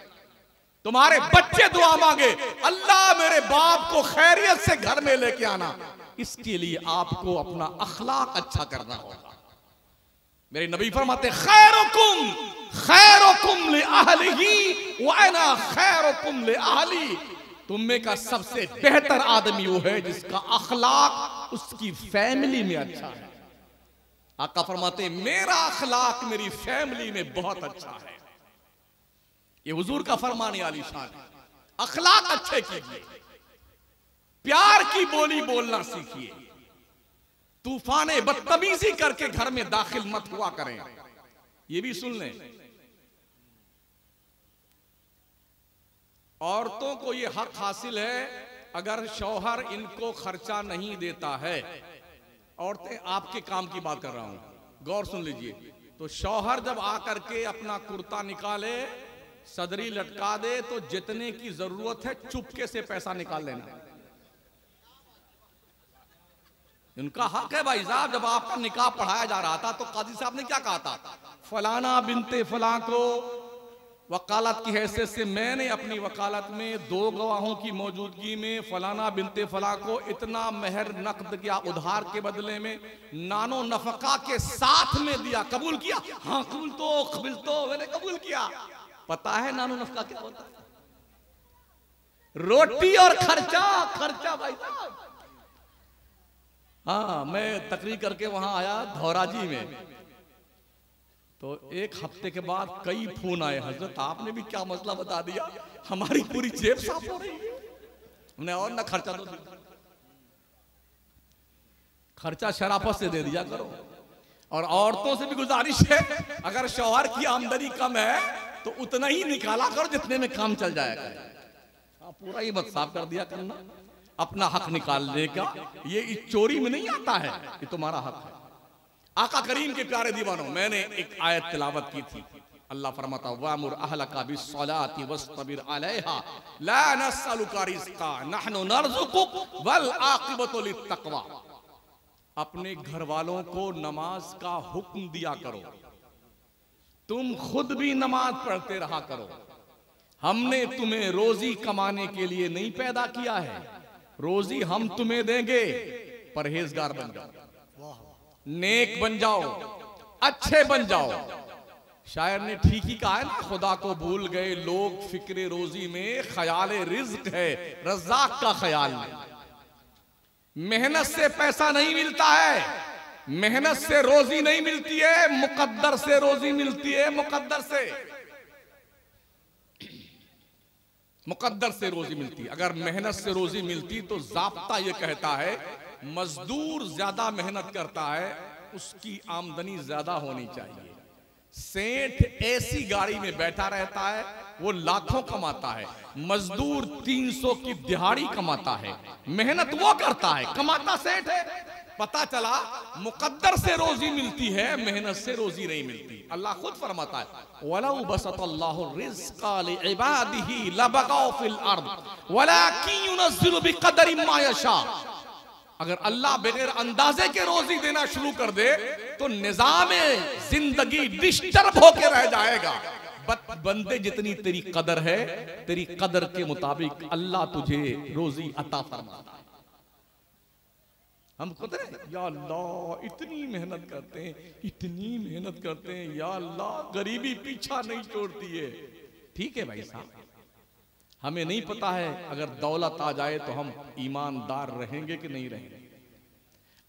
तुम्हारे बच्चे दुआ मांगे, अल्लाह मेरे बाप को खैरियत से घर में लेके आना। इसके लिए आपको अपना अखलाक अच्छा करना होगा। मेरे नबी फरमाते, खैरुकुम खैरुकुम li ahlihi व अना खैरुकुम li ahli। तुम में का सबसे बेहतर आदमी वो है जिसका अखलाक उसकी फैमिली में अच्छा है। आका फरमाते, मेरा अखलाक मेरी फैमिली में बहुत अच्छा है। ये हुजूर का फरमाने वाली शान है। अखलाक अच्छे कीजिए, प्यार की बोली बोलना सीखिए, तूफाने बदतमीजी करके घर में दाखिल मत हुआ करें। ये भी सुन लें, औरतों को ये हक हासिल है, अगर शौहर इनको खर्चा नहीं देता है, औरतें आपके काम की बात कर रहा हूं, गौर सुन लीजिए। तो शौहर जब आकर के अपना कुर्ता निकाले, सदरी लटका दे, तो जितने की जरूरत है चुपके से पैसा निकाल लेना। उनका हक है भाई साहब। जब आपका निकाह पढ़ाया जा रहा था तो काजी साहब ने क्या कहा था? फलाना बिनते फलां को वकालत की हैसियत से मैंने अपनी वकालत में 2 गवाहों की मौजूदगी में फलाना बिनते फलां को इतना मेहर नकद किया, उधार के बदले में नानो नफका के साथ में दिया। कबूल किया? हाँ कबूल तो मैंने कबूल किया। पता है नानो नफका क्या होता है? रोटी और खर्चा भाई साहब। हाँ, मैं तकरीर करके वहां आया धौराजी में, तो एक हफ्ते के बाद कई फोन आए, हजरत आपने भी क्या मसला बता दिया, हमारी पूरी जेब साफ हो रही है। हमने और ना खर्चा तो खर्चा शराफत से दे दिया करो। और औरतों से भी गुजारिश है, अगर शौहर की आमदनी कम है तो उतना ही निकाला करो जितने में काम चल जाएगा। पूरा ही मत साफ कर दिया करना। अपना हक निकालने का ये चोरी में नहीं आता है, ये तुम्हारा हक है। आका करीम के प्यारे दीवानों, मैंने एक आयत तिलावत की थी। अल्लाह फरमाता, वामुर अहलका बिस्सलाति वस्तबिर अलैहा ला नसअलुका रिज़्क़ा नहनु नरज़ुकुक वल आक़िबतु लित्तक़वा। अपने घर वालों को नमाज का हुक्म दिया करो, तुम खुद भी नमाज पढ़ते रहा करो। हमने तुम्हें रोजी कमाने के लिए नहीं पैदा किया है, रोजी हम तुम्हें देंगे। परहेजगार बन जाओ, नेक बन जाओ, अच्छे बन जाओ। शायर ने ठीक ही कहा है ना, खुदा को भूल गए लोग फिक्रे रोजी में, ख्याल रिज्क है रज़्ज़ाक़ का ख्याल नहीं। मेहनत से पैसा नहीं मिलता है, मेहनत से रोजी नहीं मिलती है, मुकद्दर से रोजी मिलती है। मुकद्दर से रोजी मिलती है। अगर मेहनत से रोजी मिलती तो ज़ाब्ता ये कहता है, मजदूर ज्यादा मेहनत करता है उसकी आमदनी ज्यादा होनी चाहिए। सेठ ऐसी गाड़ी में बैठा रहता है, वो लाखों कमाता है, मजदूर 300 की दिहाड़ी कमाता है। मेहनत वो करता है, कमाता सेठ है। पता चला मुकद्दर से रोजी मिलती है, मेहनत से रोजी नहीं मिलती। अल्लाह खुद फरमाता है, वलौ बसतल्लाहु रिज़्क़ा लिइबादिही लबगौ फिल अर्द वलाकिन युनज़्ज़िलु बिक़दरि मा यशा। अगर अल्लाह बगैर अंदाजे के रोजी देना शुरू कर दे तो निजाम जिंदगी डिस्टर्ब होके रह जाएगा। बंदे जितनी तेरी कदर है, तेरी कदर के मुताबिक अल्लाह तुझे रोजी अता फरमाता है। हम खुद या अल्लाह इतनी मेहनत करते हैं, या अल्लाह गरीबी पीछा नहीं छोड़ती है। ठीक है भाई साहब, हमें नहीं पता है अगर दौलत आ जाए तो हम ईमानदार रहेंगे कि नहीं रहेंगे।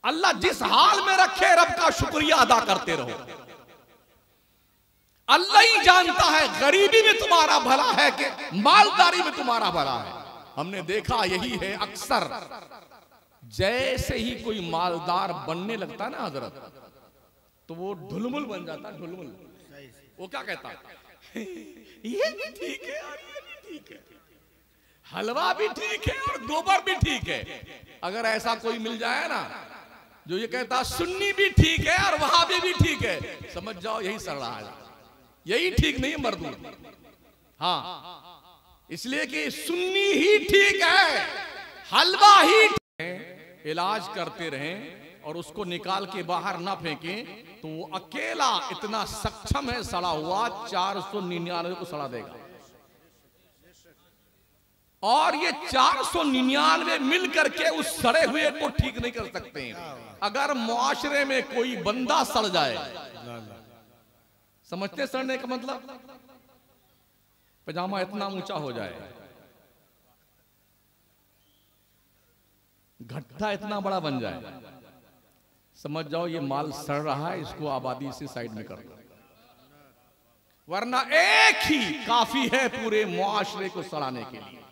अल्लाह जिस हाल में रखे रब का शुक्रिया अदा करते रहो। अल्लाह ही जानता है गरीबी में तुम्हारा भला है कि मालदारी में तुम्हारा भला है। हमने देखा यही है अक्सर, जैसे ही कोई मालदार बनने लगता ना हजरत, तो वो ढुलमुल बन जाता है। ढुलमुल वो क्या कहता है, ये भी ठीक है और ये भी ठीक है, हलवा भी ठीक है और गोबर भी ठीक है। अगर ऐसा कोई मिल जाए ना जो ये कहता सुन्नी भी ठीक है और वहाबी भी ठीक है, समझ जाओ यही सड़ रहा है, यही ठीक नहीं है मर्दूद। हाँ, इसलिए कि सुन्नी ही ठीक है, हलवा ही ठीक है। इलाज करते रहें और उसको निकाल के बाहर ना फेंकें, तो वो अकेला इतना सक्षम है सड़ा हुआ 499 को सड़ा देगा। और ये 499 मिल करके उस सड़े हुए को ठीक नहीं कर सकते हैं। अगर मुआशरे में कोई बंदा सड़ जाए, समझते सड़ने का मतलब, पजामा इतना ऊंचा हो जाए, गड्ढा इतना बड़ा बन जाए, समझ जाओ ये माल सड़ रहा है, इसको आबादी से साइड में कर दो, वरना एक ही काफी है पूरे मुआशरे को सड़ाने के लिए।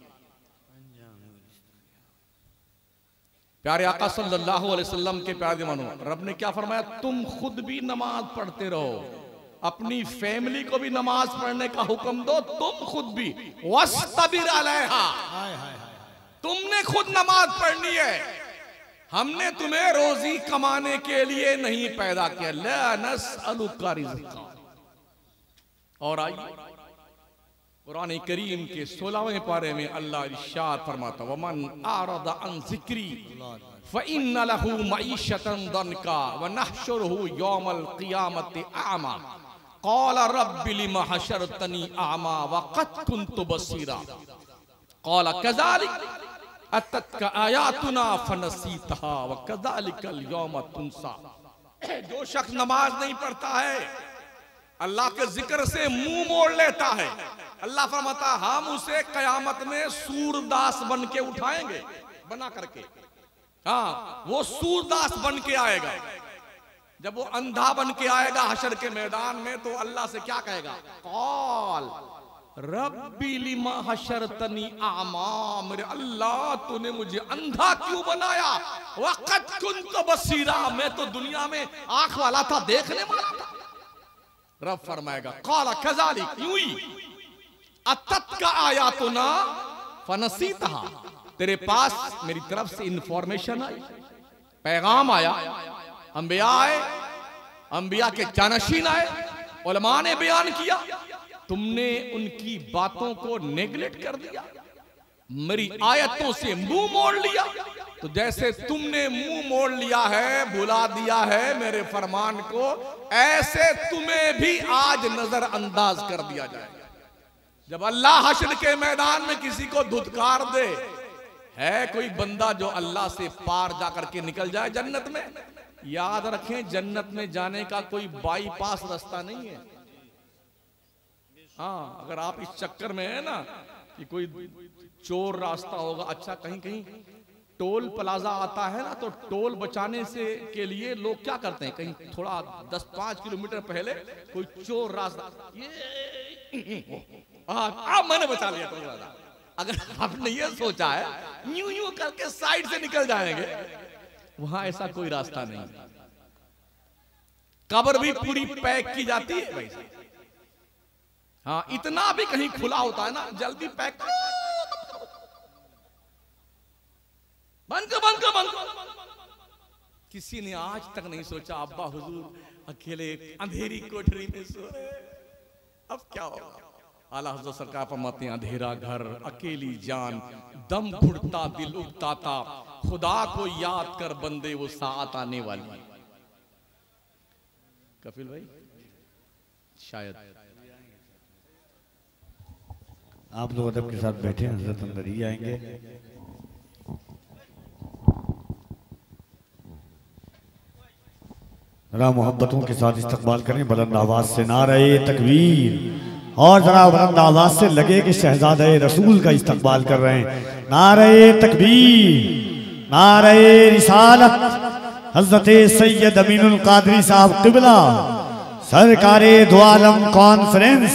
प्यारे आका सल्लल्लाहु अलैहि वसल्लम के प्यारे मानो, रब ने क्या फरमाया, तुम खुद भी नमाज पढ़ते रहो, अपनी फैमिली को भी नमाज पढ़ने का हुक्म दो, तुम खुद भी वस्तबिर अलैहा, तुमने खुद नमाज पढ़नी है। हमने तुम्हें रोजी कमाने के लिए नहीं पैदा किया, ला नस्अलुका रिज़्क़ा। और आइए कुरान करीम के 16वें पारे में अल्लाह इरशाद फरमाता, वमन आरदा अन ज़िक्री फ़इन्न लहू मईशतन दनका व नहशुरुहु यौमल क़ियामति अमा क़ाल रब्बि लिमा हशरतनी अमा व क़द कुन्तु बसीरा क़ाल कज़ालिक अततका आयातुना फनसीतहा व कज़ालिकल यौम तुनसा। जो शख्स नमाज नहीं पढ़ता है, अल्लाह के जिक्र से मुंह मोड़ लेता है, अल्लाह फरमाता हम उसे कयामत में सूरदास बन के उठाएंगे, बना करके। हाँ, वो सूरदास बन के आएगा। जब वो अंधा बन के आएगा हशर के मैदान में, तो अल्लाह से क्या कहेगा, कॉल रब्बी लिमा हशरतनी आमा, मेरे अल्लाह तूने मुझे अंधा क्यों बनाया, वक़द कुन्तु बसीरा, मैं तो दुनिया में आंख वाला था, देखने वाला था। रब फरमाएगा क़ाल कज़ालिक, यूं ही अततका आयातुना फनसीतहा, तेरे पास मेरी तरफ से इंफॉर्मेशन आई, पैगाम आया, अंबिया आए, अंबिया के जानशीन आए, उलमा ने बयान किया, तुमने उनकी बातों को नेगलेक्ट कर दिया, मेरी आयतों से मुंह मोड़ लिया। तो जैसे तुमने मुंह मोड़ लिया है, भुला दिया है मेरे फरमान को, ऐसे तुम्हें भी आज नजरअंदाज कर दिया जाएगा। जब अल्लाह हश्र के मैदान में किसी को धुतकार दे, है कोई बंदा जो अल्लाह से पार जाकर के निकल जाए जन्नत में? याद रखें, जन्नत में जाने का कोई बाईपास रास्ता नहीं है। हाँ, अगर आप इस चक्कर में है ना कि कोई चोर रास्ता होगा, अच्छा कहीं कहीं टोल प्लाजा आता है ना, तो टोल बचाने से के लिए लोग क्या करते हैं, कहीं थोड़ा 10-5 किलोमीटर पहले कोई चोर रास्ता, मैंने बचा लिया टोल प्लाजा। अगर आपने ये सोचा है यूं यूं करके साइड से निकल जाएंगे, वहां ऐसा कोई रास्ता नहीं। कब्र भी पूरी पैक की जाती है भाई। हाँ, इतना भी कहीं खुला होता है ना, जल्दी पैक बंद। किसी ने आज तक नहीं सोचा अब्बा हुजूर अकेले अंधेरी कोठरी में सो रहे, अब क्या होगा? आला हज़रत सरकार फरमाते हैं, अंधेरा घर, अकेली जान, दम घुटता दिल उठता था, खुदा को याद कर बंदे वो साथ आने वाली। कफिल भाई शायद आप लोग अदब के साथ बैठे हैं, हजरत अंदर ही आएंगे। जरा मोहब्बतों के साथ इस्तकबाल करें बुलंद आवाज से नारे तकबीर, और जरा बुलंद आवाज से लगे कि शहजादे रसूल का इस्तकबाल कर रहे हैं। नारे तकबीर, नारे रिसालत, हजरत सैयद अमीनुल कादरी साहब क़िबला, सरकारे दो आलम कॉन्फ्रेंस,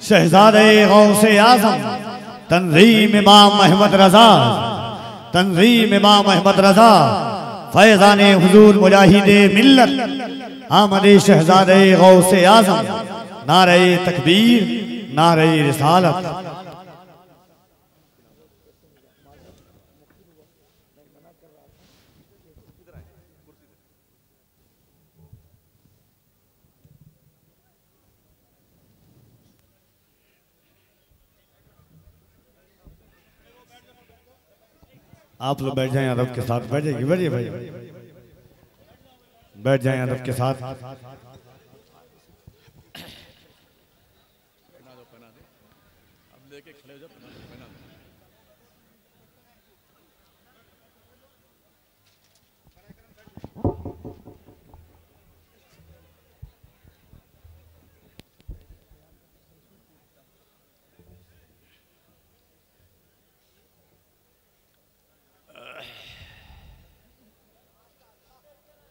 शहजादे गौसे आजम, तंजीम इमाम अहमद रजा, तंजीम इमाम अहमद रजा, फैजाने हुजूर मुजाहिदे मिल्लत, आमदे शहजादे गौसे आजम। नारे तकबीर, नारे रिसालत। आप लोग बैठ जाएं अदब के साथ, बैठ जाइए, बैठिए भाई, बैठ जाएं अदब के साथ।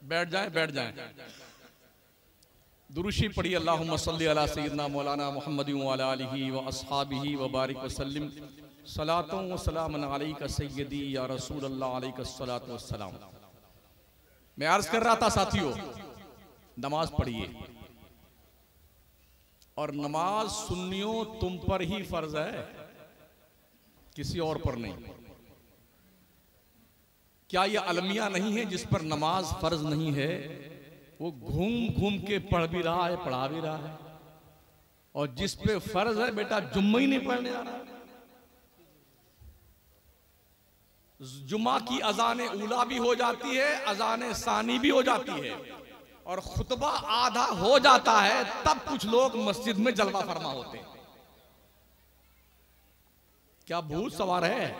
बैठ जाएं, बैठ जाएं। दुरूशी पढ़ी अल्लाहुम्मा सल्ली अला सय्यिदना मौलाना मुहम्मद व अला आलिहि व अस्हाबिहि व बारिक वसल्लिम सलातों व सलामन अलैका सय्यदी या रसूल अल्लाह अलैका सलातो व सलाम। मैं अर्ज कर रहा था साथियों, नमाज पढ़िए और नमाज सुन्नियों तुम पर ही फर्ज है, किसी और पर नहीं। क्या ये अलमिया नहीं है जिस पर नमाज फर्ज नहीं है? वो घूम घूम के पढ़ भी रहा है, पढ़ा भी रहा है, और जिस पे फर्ज है बेटा जुम्मा ही नहीं पढ़ने आ रहा। जुम्मा की अजान उला भी हो जाती है, अजान सानी भी हो जाती है, और खुतबा आधा हो जाता है, तब कुछ लोग मस्जिद में जलवा फरमा होते हैं। क्या भूत सवार है?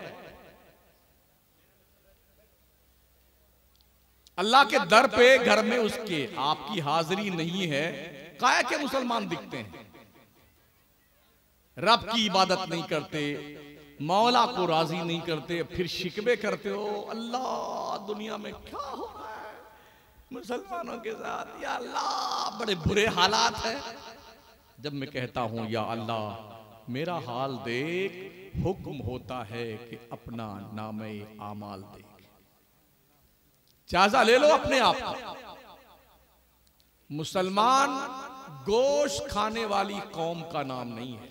अल्लाह के दर पे घर में उसके आपकी हाजिरी नहीं है, काहे के मुसलमान दिखते हैं? रब की इबादत नहीं करते, मौला को राजी नहीं करते, फिर शिकवे करते हो अल्लाह दुनिया में क्या हो रहा है मुसलमानों के साथ, या अल्लाह बड़े बुरे हालात हैं। जब मैं कहता हूं या अल्लाह मेरा हाल देख, हुक्म होता है कि अपना नामे आमाल देख। जायजा ले लो अपने आप का। मुसलमान गोश्त खाने वाली कौम का नाम नहीं है,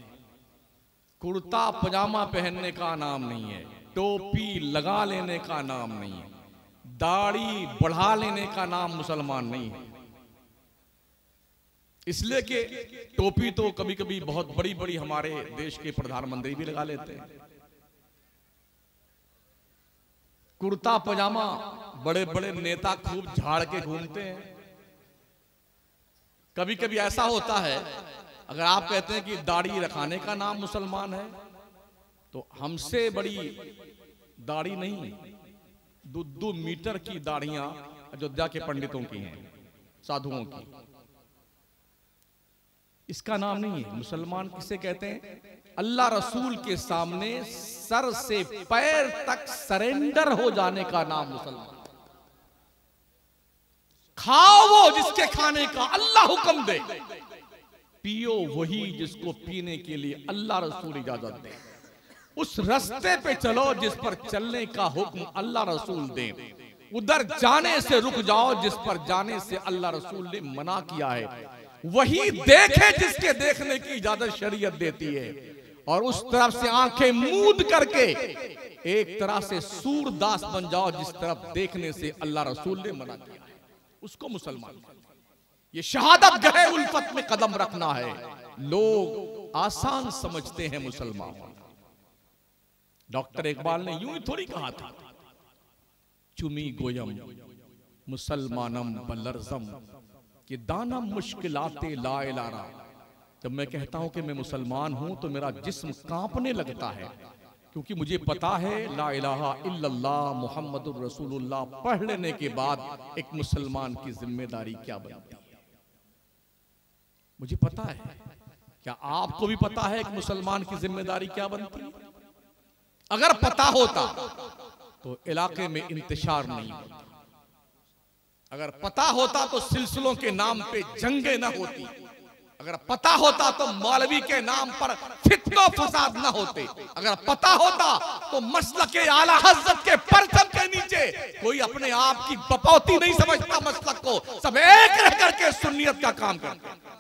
कुर्ता पजामा पहनने का नाम नहीं है, टोपी लगा लेने का नाम नहीं है, दाढ़ी बढ़ा लेने का नाम मुसलमान नहीं है। इसलिए कि टोपी तो कभी कभी बहुत बड़ी बड़ी हमारे देश के प्रधानमंत्री भी लगा लेते हैं, कुर्ता पजामा बड़े बड़े नेता खूब झाड़ के घूमते हैं। कभी कभी ऐसा होता है, अगर आप कहते हैं कि दाढ़ी रखाने का नाम मुसलमान है, तो हमसे बड़ी दाढ़ी नहीं, 2 मीटर की दाढ़ियां अयोध्या के पंडितों की हैं, साधुओं की। इसका नाम नहीं है। मुसलमान किसे कहते हैं? अल्लाह रसूल के सामने सर से पैर तक सरेंडर हो जाने का नाम मुसलमान। खाओ वो जिसके खाने का अल्लाह हुक्म दे, पियो वही जिसको पीने के लिए अल्लाह रसूल इजाजत दे, उस रास्ते पे चलो जिस पर चलने का हुक्म अल्लाह रसूल दे, उधर जाने से रुक जाओ जिस पर जाने से अल्लाह रसूल ने मना किया है, वही देखे जिसके देखने की इजाजत शरीयत देती है, और उस तरफ से आंखें मूंद करके एक तरह से सूरदास बन जाओ जिस तरफ देखने से अल्लाह रसूल ने मना किया है, उसको मुसलमान। ये शहादत गहे उल्फत में कदम रखना है। लोग आसान समझते हैं मुसलमान। डॉक्टर इकबाल ने यूं ही थोड़ी कहा था, चुमी गोयम मुसलमानम बलरजम कि दानम मुश्किलाते ला इलारा। जब मैं कहता हूं कि मैं मुसलमान हूं तो मेरा जिस्म कांपने लगता है, क्योंकि मुझे पता है ला इलाहा इल्लल्लाह मुहम्मदुर रसूलुल्लाह पढ़ लेने के बाद एक मुसलमान की जिम्मेदारी क्या बनती है। मुझे पता है क्या आपको भी पता है कि मुसलमान की जिम्मेदारी क्या बनती है? अगर पता होता तो इलाके में इंतशार नहीं होता, अगर पता होता तो सिलसिलों के नाम पे जंगें न होती, अगर पता होता तो मौलवी के नाम पर फित्ना फसाद न होते, अगर पता होता तो मसलक के आला हज़रत के परचम के नीचे कोई अपने आप की बपौती नहीं समझता मसलक को, सब एक रह करके सुन्नियत का काम करते।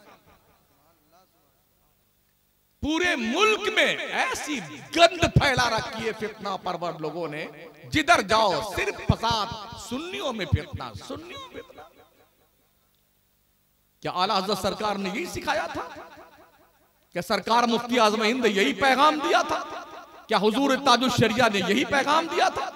पूरे मुल्क में ऐसी गंद फैला रखी है फितना परवर लोगों ने, जिधर जाओ सिर्फ फसाद, सुन्नियों में फितना, सुन्नियों में फितना। क्या आला हज़रत सरकार ने यही सिखाया था? क्या सरकार मुफ्ती आज़म हिंद यही पैगाम दिया था? क्या हुजूर ताजुल शरिया ने यही पैगाम दिया था?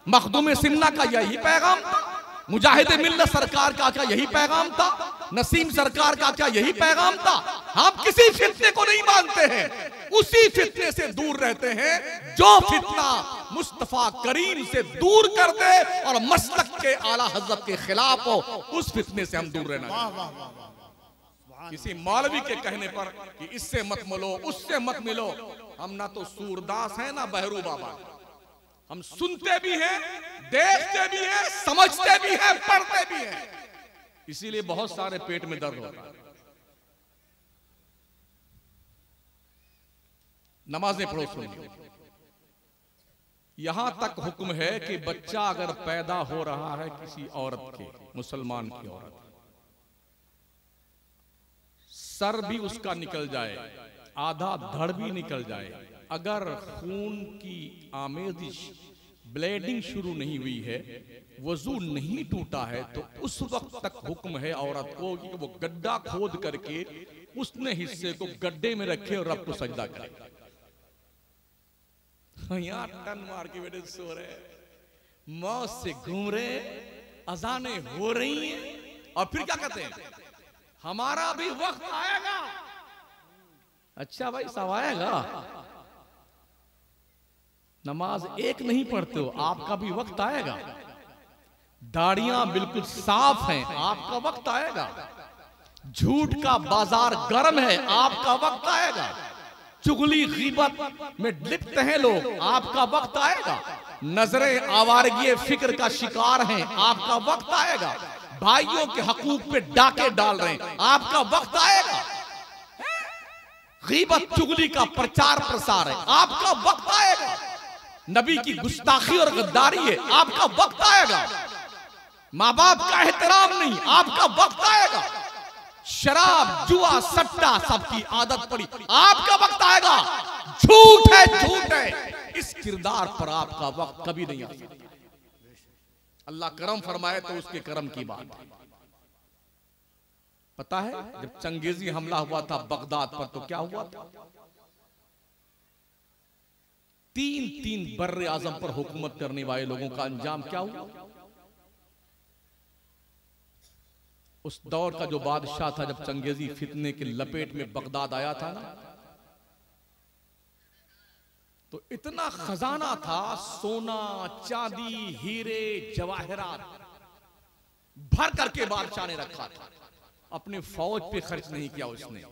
मखदूम सिन्ना का यही पैगाम था? मुजाहिद मिल्लत सरकार का क्या यही पैगाम था? नसीम सरकार का क्या यही पैगाम था? हम किसी फितने को नहीं मानते हैं, उसी फितने से दूर रहते हैं जो फितना मुस्तफा करीम से दूर कर दे और मसलक के आला हज़रत के खिलाफ हो, उस फितने से हम दूर रहना। किसी मौलवी के कहने पर कि इससे मत मिलो, उससे मत मिलो, हम ना तो सूरदास हैं ना बहरू बाबा, हम सुनते भी हैं, देखते भी हैं, समझते भी हैं, पढ़ते भी हैं, इसीलिए बहुत सारे पेट में दर्द होता है। नमाजें पढ़ो, सुनिए। यहां तक हुक्म है कि बच्चा अगर पैदा हो रहा है किसी औरत के, मुसलमान की औरत, सर भी उसका निकल जाए, आधा धड़ भी निकल जाए, अगर खून की आमेजिश, ब्लीडिंग शुरू नहीं हुई है, वजू नहीं टूटा है, तो उस वक्त तक हुक्म है औरत को कि वो गड्ढा खोद करके उसने हिस्से को गड्ढे में रखे और रब को सजदा करे। यहाँ टन मार के बेटे सो रहे, मौत से घूम रहे, अजाने हो रही हैं, और फिर क्या कहते हैं, हमारा भी वक्त आएगा। अच्छा भाई सब आएगा, नमाज एक नहीं पढ़ते हो, आपका भी वक्त आएगा। दाढ़ियां बिल्कुल साफ हैं, आपका वक्त आएगा। झूठ का बाजार गर्म है, आपका वक्त आएगा। चुगली गीबत में लिप्त हैं लोग, आपका वक्त आएगा। नजरें आवारगी फिक्र का शिकार हैं, आपका वक्त आएगा। भाइयों के हकूक पे डाके डाल रहे हैं, आपका वक्त आएगा। गीबत चुगली का प्रचार प्रसार है, आपका वक्त आएगा। नबी की गुस्ताखी और गद्दारी है, आपका वक्त आएगा। माँ बाप का एहतराम नहीं, आपका वक्त आएगा। शराब जुआ सट्टा सबकी आदत पड़ी, आपका वक्त आएगा। झूठ है, झूठ है, इस किरदार पर आपका वक्त कभी नहीं आ सकता। अल्लाह करम फरमाए तो उसके करम की बात है। पता है जब चंगेजी हमला हुआ था बगदाद पर तो क्या हुआ था? 3 बर्रे आजम पर हुकूमत करने वाले लोगों का अंजाम क्या हुआ? उस दौर का जो बादशाह था, जब चंगेजी फितने के लपेट में बगदाद आया था ना, तो इतना खजाना था, सोना चांदी हीरे जवाहरात भर करके बादशाह ने रखा था। अपने फौज पे खर्च नहीं किया उसने,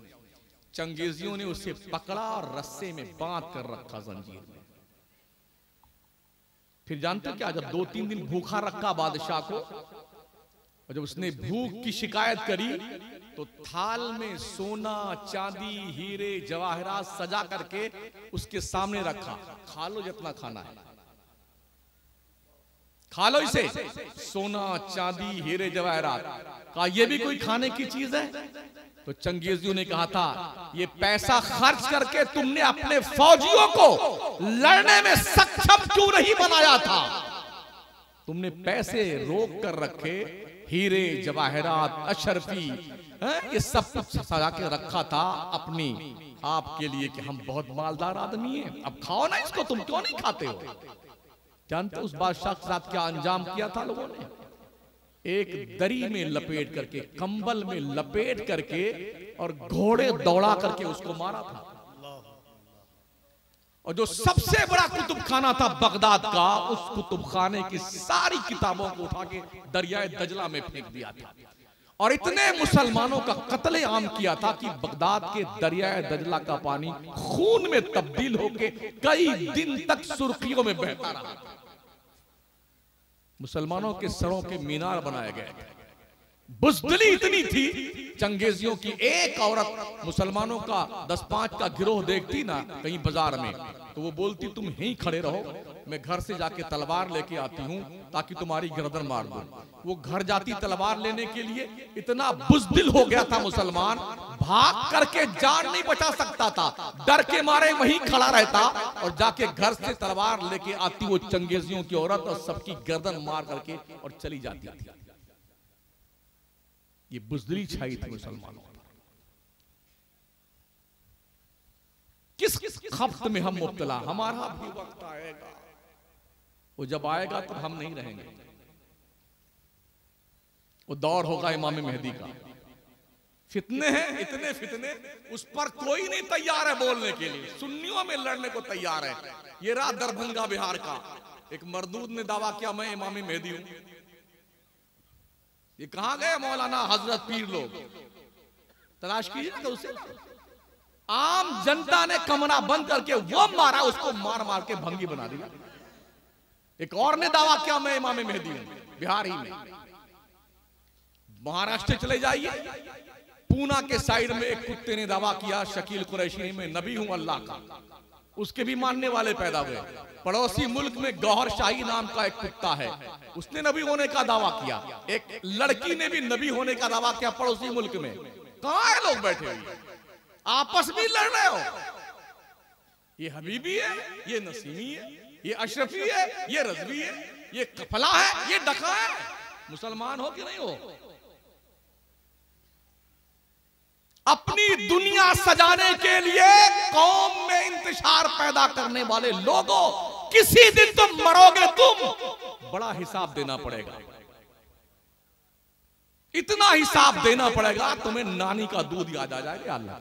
चंगेजियों ने उसे पकड़ा और रस्से में बांध कर रखा जंजीर में। फिर जानते क्या, जब 2-3 दिन भूखा रखा बादशाह को, और जब उसने भूख की शिकायत करी तो थाल में सोना चांदी हीरे जवाहरात सजा करके उसके सामने रखा, खा लो जितना खाना है, खा लो इसे। सोना चांदी हीरे जवाहरात, कहा ये भी कोई खाने की चीज है? तो चंगेजियों ने कहा था, ये पैसा खर्च करके तुमने अपने फौजियों को लड़ने में सक्षम क्यों नहीं बनाया था? तुमने पैसे रोक कर रखे, हीरे जवाहरात अशरफी ये सब कुछ सजा के रखा था अपनी आपके लिए कि हम बहुत मालदार आदमी हैं, अब खाओ ना इसको, तुम क्यों नहीं खाते हो? जानते उस बादशाह के साथ क्या अंजाम किया था लोगों ने? एक दरी में लपेट करके, कंबल में लपेट करके और घोड़े दौड़ा करके उसको मारा था। और जो सबसे बड़ा कुतुब खाना था बगदाद का, उस कुतुब खाने की सारी किताबों को उठा के दरियाए दजला में फेंक दिया था। और इतने मुसलमानों का कत्ले आम किया था कि बगदाद के दरियाए दजला का पानी खून में तब्दील होकर कई दिन तक सुर्खियों में बहता रहा। मुसलमानों के सरों के मीनार बनाए गए। बुज़दिली इतनी थी चंगेजियों की, एक औरत मुसलमानों का 10-5 का गिरोह देखती ना कहीं बाजार में, तो वो बोलती तुम यहीं खड़े रहो, मैं घर से जाके तलवार लेके आती हूँ ताकि तुम्हारी गर्दन मार दूं। वो घर जाती तलवार लेने के लिए, इतना बुज़दिल हो गया था मुसलमान, भाग करके जान नहीं बचा सकता था, डर के मारे वहीं खड़ा रहता और जाके घर से तलवार लेके आती वो चंगेजियों की औरत और सबकी गर्दन मार करके और चली जाती थी। ये बुज़दिली छाई थी मुसलमानों पर। किस खफ्त में हम मुब्तला, हमारा भी वक्त आएगा, वो जब आएगा तो हम नहीं रहेंगे। वो दौर होगा इमाम मेहदी का। फितने हैं, इतने फितने, उस पर कोई नहीं तैयार है बोलने के लिए, सुन्नियों में लड़ने को तैयार है। ये रहा दरभंगा बिहार का एक मरदूद ने दावा किया मैं इमाम मेहदी हूं। ये कहां गए मौलाना हजरत पीर लोग, तलाश कीजिए ना उसे। आम जनता ने कमरा बंद करके वो मारा, उसको मार मार के भंगी बना दिया। एक और ने दावा किया मैं इमाम मेहदी हूं, बिहार ही में। महाराष्ट्र चले जाइए, पूना के साइड में एक कुत्ते ने दावा किया शकील कुरैशी में नबी हूं अल्लाह का, उसके भी मानने वाले पैदा हुए। पड़ोसी मुल्क में गौहर शाही नाम का एक कुत्ता है, उसने नबी होने का दावा किया। एक लड़की ने भी नबी होने का दावा किया पड़ोसी मुल्क में। कहां है लोग बैठे हुए, आपस में लड़ रहे हो। ये हबीबी है, ये नसीमी है, ये अशरफी है, ये रजवी है, ये फला है, ये डका है। मुसलमान हो कि नहीं हो? अपनी दुनिया सजाने के लिए कौम में इंतशार पैदा करने वाले लोगों, किसी दिन तुम मरोगे, तुम बड़ा हिसाब देना पड़ेगा। इतना हिसाब देना पड़ेगा तुम्हें नानी का दूध याद आ जाएगा। अल्लाह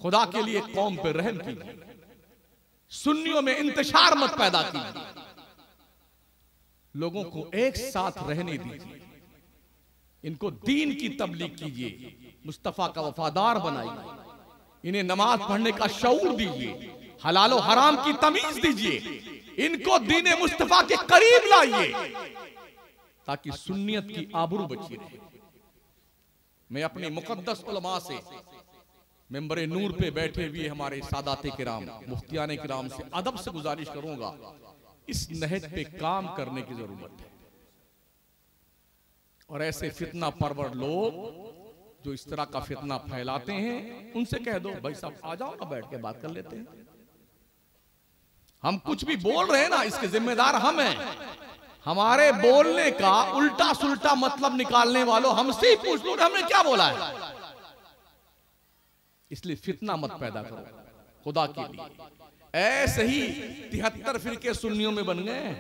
खुदा के लिए कौम पे रहम कीजिए, सुन्नियों में इंतशार मत पैदा कीजिए, लोगों को एक साथ रहने दीजिए, इनको दीन की तबलीग कीजिए, मुस्तफा का वफादार बनाइए, इन्हें नमाज पढ़ने का शऊर दीजिए, हलाल और हराम की तमीज दीजिए, इनको दीन मुस्तफा के करीब लाइए ताकि सुन्नियत की आबरू बची रहे। मैं अपने मुकद्दस उलमा से मेंबरे नूर पे बैठे हुए हमारे सादाते किराम, मुफ्तियाने किराम से अदब से गुजारिश करूंगा, इस नहज पे काम करने की जरूरत है। और ऐसे फितना परवर लोग जो इस तरह का फितना फैलाते हैं, उनसे कह दो भाई साहब आ जाओ ना, बैठ के बात कर लेते हैं। हम कुछ भी बोल रहे हैं ना, इसके जिम्मेदार हम हैं। हमारे बोलने का उल्टा सुल्टा मतलब निकालने वालों हमसे ही पूछ लो हमने क्या बोला है। इसलिए फितना मत पैदा करो खुदा के लिए। ऐसे ही 73 फिरके सुन्नियों में बन गए।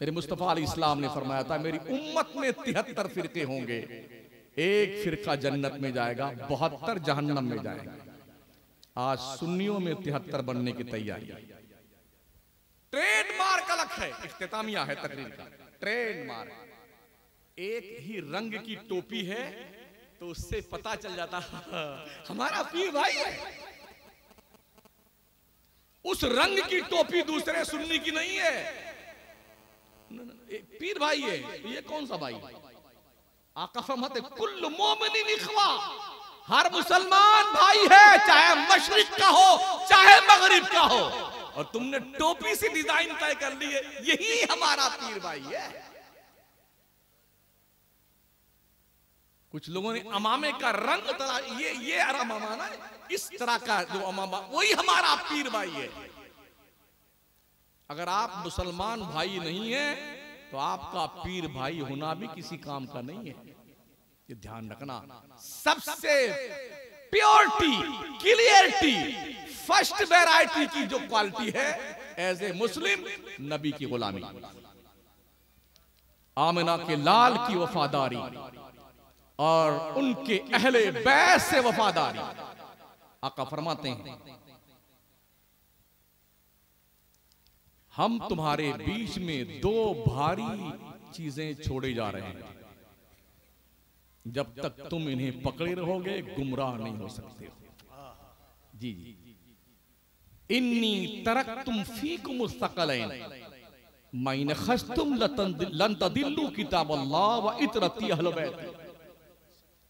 मेरे मुस्तफा अलैहि इस्लाम ने फरमाया था मेरी उम्मत में 73 फिरके होंगे, एक फिरका जन्नत में जाएगा, 72 जहन्नम में जाएंगे। आज सुन्नियों में 73 बनने की तैयारी। ट्रेडमार्क अलग है, इख्तितामिया है तकरीर का। ट्रेडमार्क एक ही रंग की टोपी है तो उससे पता चल जाता हमारा पीर भाई है। उस रंग की टोपी दूसरे सुन्नी की नहीं है, पीर भाई है। ये कौन सा भाई? आका फरमाते कुल्लु मोमिनिन इख्वा, हर मुसलमान भाई है, चाहे मशरिक का हो चाहे मगरिब का हो। और तुमने टोपी से डिजाइन तय कर ली है, यही हमारा पीर भाई है। कुछ लोगों ने अमामे का रंग तला, ये अमामा ना, इस तरह का जो अमामा, वही हमारा पीर भाई है। अगर आप मुसलमान भाई नहीं है तो आपका पीर भाई होना भी किसी काम का नहीं है, ये ध्यान रखना। सबसे प्योरिटी, क्लियरिटी, फर्स्ट वैरायटी की जो क्वालिटी है एज ए मुस्लिम, नबी की गुलामी, आमिना के लाल की वफादारी और उनके अहले बैत से वफादारी। आका फरमाते हैं हम तुम्हारे बीच में दो भारी चीजें छोड़े जा रहे हैं। जब तक तुम इन्हें पकड़े रहोगे गुमराह नहीं हो सकते हो। जी जी, इन्नी तरक्तुम फीकुम सक़लैन माइन खस्तुम लन तदिल्लु किताबल्लाह व इतरती अहल बैत।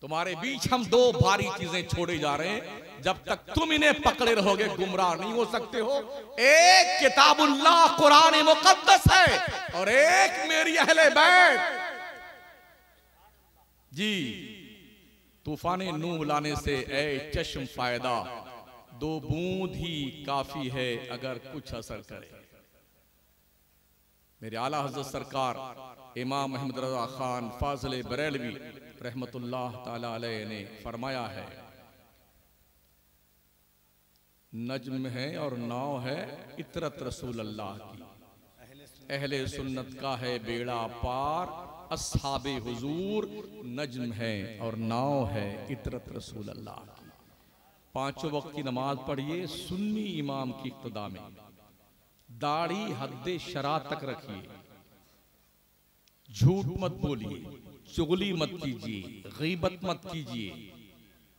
तुम्हारे बीच हम दो भारी चीजें छोड़े जा रहे हैं, जब तक तुम इन्हें पकड़े रहोगे गुमराह नहीं हो सकते हो। एक किताबुल्लाह कुरान मुकद्दस है और एक मेरी अहले बैत। जी, तूफाने नूह लाने से ए चश्म फायदा, दो बूंद ही काफी है अगर कुछ असर करे। मेरे आला हज़रत सरकार इमाम अहमद रज़ा खान फाज़िल बरेलवी रहमतुल्लाह ताला अलैह ने फरमाया है, नज्म है और नाव है इतरत रसूल अल्लाह की, अहले सुन्नत का है बेड़ा पार, अस्हाबे हुजूर नज्म है और नाव है इतरत रसूल अल्लाह की। पांचों वक्त की नमाज पढ़िए सुन्नी इमाम की इक्तदा में, दाढ़ी हद्दे शरा तक रखिए, झूठ मत बोलिए, चुगली मत कीजिए, गीबत मत कीजिए,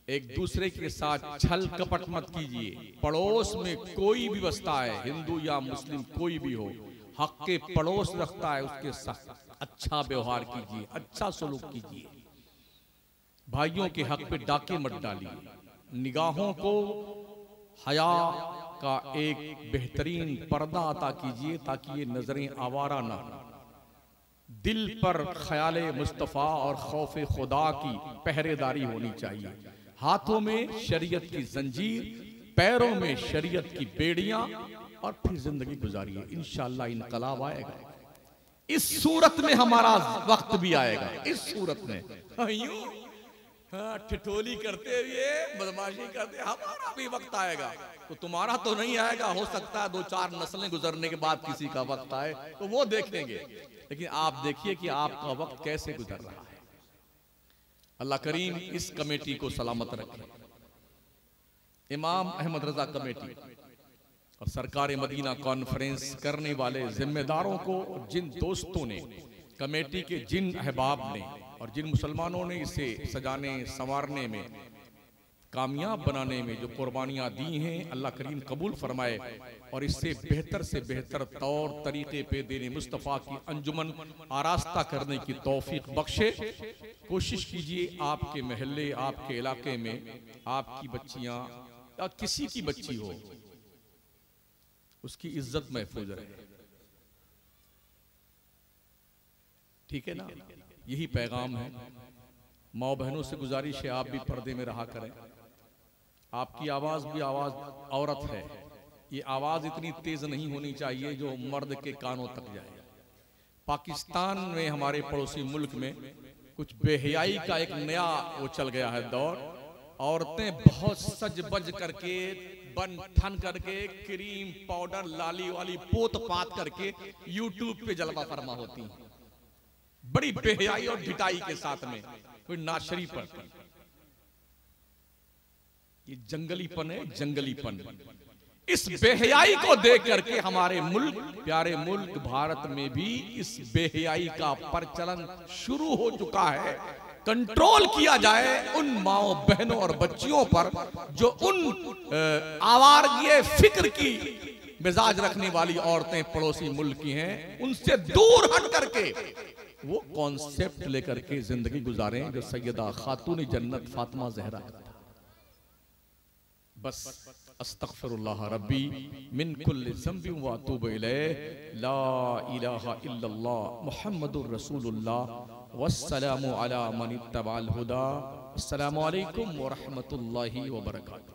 एक दूसरे के साथ छल कपट मत कीजिए। पड़ोस में कोई भी बसता है, हिंदू या मुस्लिम कोई भी हो, हक के पड़ोस रखता है, उसके साथ अच्छा व्यवहार कीजिए, अच्छा सलूक कीजिए। भाइयों के हक पे डाके मत डालिए। निगाहों को हया का एक बेहतरीन पर्दा अता कीजिए ताकि ये नजरें आवारा ना हो। दिल पर ख्याले मुस्तफ़ा और खौफे खुदा की पहरेदारी होनी चाहिए। हाथों में शरीयत की जंजीर, पैरों में शरीयत की बेड़ियां, और फिर जिंदगी गुजारिए। इंशाअल्लाह इनकलाब आएगा। इस सूरत में हमारा वक्त भी आएगा। इस सूरत में यूं ठिठोली करते हुए बदमाशी करते हमारा भी वक्त आएगा। तो तुम्हारा तो नहीं आएगा, हो सकता है 2-4 नस्लें गुजरने के बाद किसी का वक्त आए तो वो देखेंगे, लेकिन आप देखिए कि आपका वक्त कैसे गुजर रहा है। अल्लाह करीम इस कमेटी को सलामत रखे। इमाम अहमद रजा कमेटी और सरकार मदीना कॉन्फ्रेंस करने वाले जिम्मेदारों को, जिन दोस्तों ने, कमेटी के जिन अहबाब ने और जिन मुसलमानों ने इसे सजाने संवारने में, कामयाब बनाने में जो कुर्बानियां दी हैं, अल्लाह करीम कबूल फरमाए और इससे बेहतर से बेहतर तौर तरीके पे दीन मुस्तफ़ा की अंजुमन आरास्ता करने की तौफीक बख्शे। कोशिश कीजिए आपके महल्ले, आपके इलाके में आपकी बच्चियां या किसी की बच्ची हो, उसकी इज्जत महफूज रहे। ठीक है ना? यही पैगाम है। माँ बहनों से गुजारिश है आप भी पर्दे में रहा करें। आपकी आवाज भी आवाज औरत है, ये आवाज इतनी तेज नहीं होनी चाहिए जो मर्द के कानों तक जाए। पाकिस्तान में, हमारे पड़ोसी मुल्क में, कुछ बेहयाई का एक नया वो चल गया है दौर। औरतें बहुत सज बज करके, बन ठन करके, क्रीम पाउडर लाली वाली पोत पात करके यूट्यूब पे जलवा फरमा होती हैं, बड़ी बेहयाई और ढिठाई के साथ में, कोई नाशरी पड़ती। ये जंगलीपन है, जंगलीपन। इस बेहयाई को देख करके हमारे मुल्क, प्यारे मुल्क भारत में भी इस बेहयाई का प्रचलन शुरू हो चुका है। कंट्रोल किया जाए उन माओ बहनों और बच्चियों पर जो उन आवारगी फिक्र की मिजाज रखने वाली औरतें पड़ोसी मुल्क की हैं, उनसे दूर हट करके वो कॉन्सेप्ट लेकर के जिंदगी गुजारें जो सैयदा खातून जन्नत फातिमा ज़हरा का था। बस अस्तगफिरुल्लाह रब्बी मिन कुल्लि ज़ंबि व अतूबु इलैह, ला इलाहा इल्लल्लाह मुहम्मदुर रसूलुल्लाह, वस्सलामु अला मन इत्तबअल हुदा। अस्सलामु अलैकुम व रहमतुल्लाहि व बरकातुहू।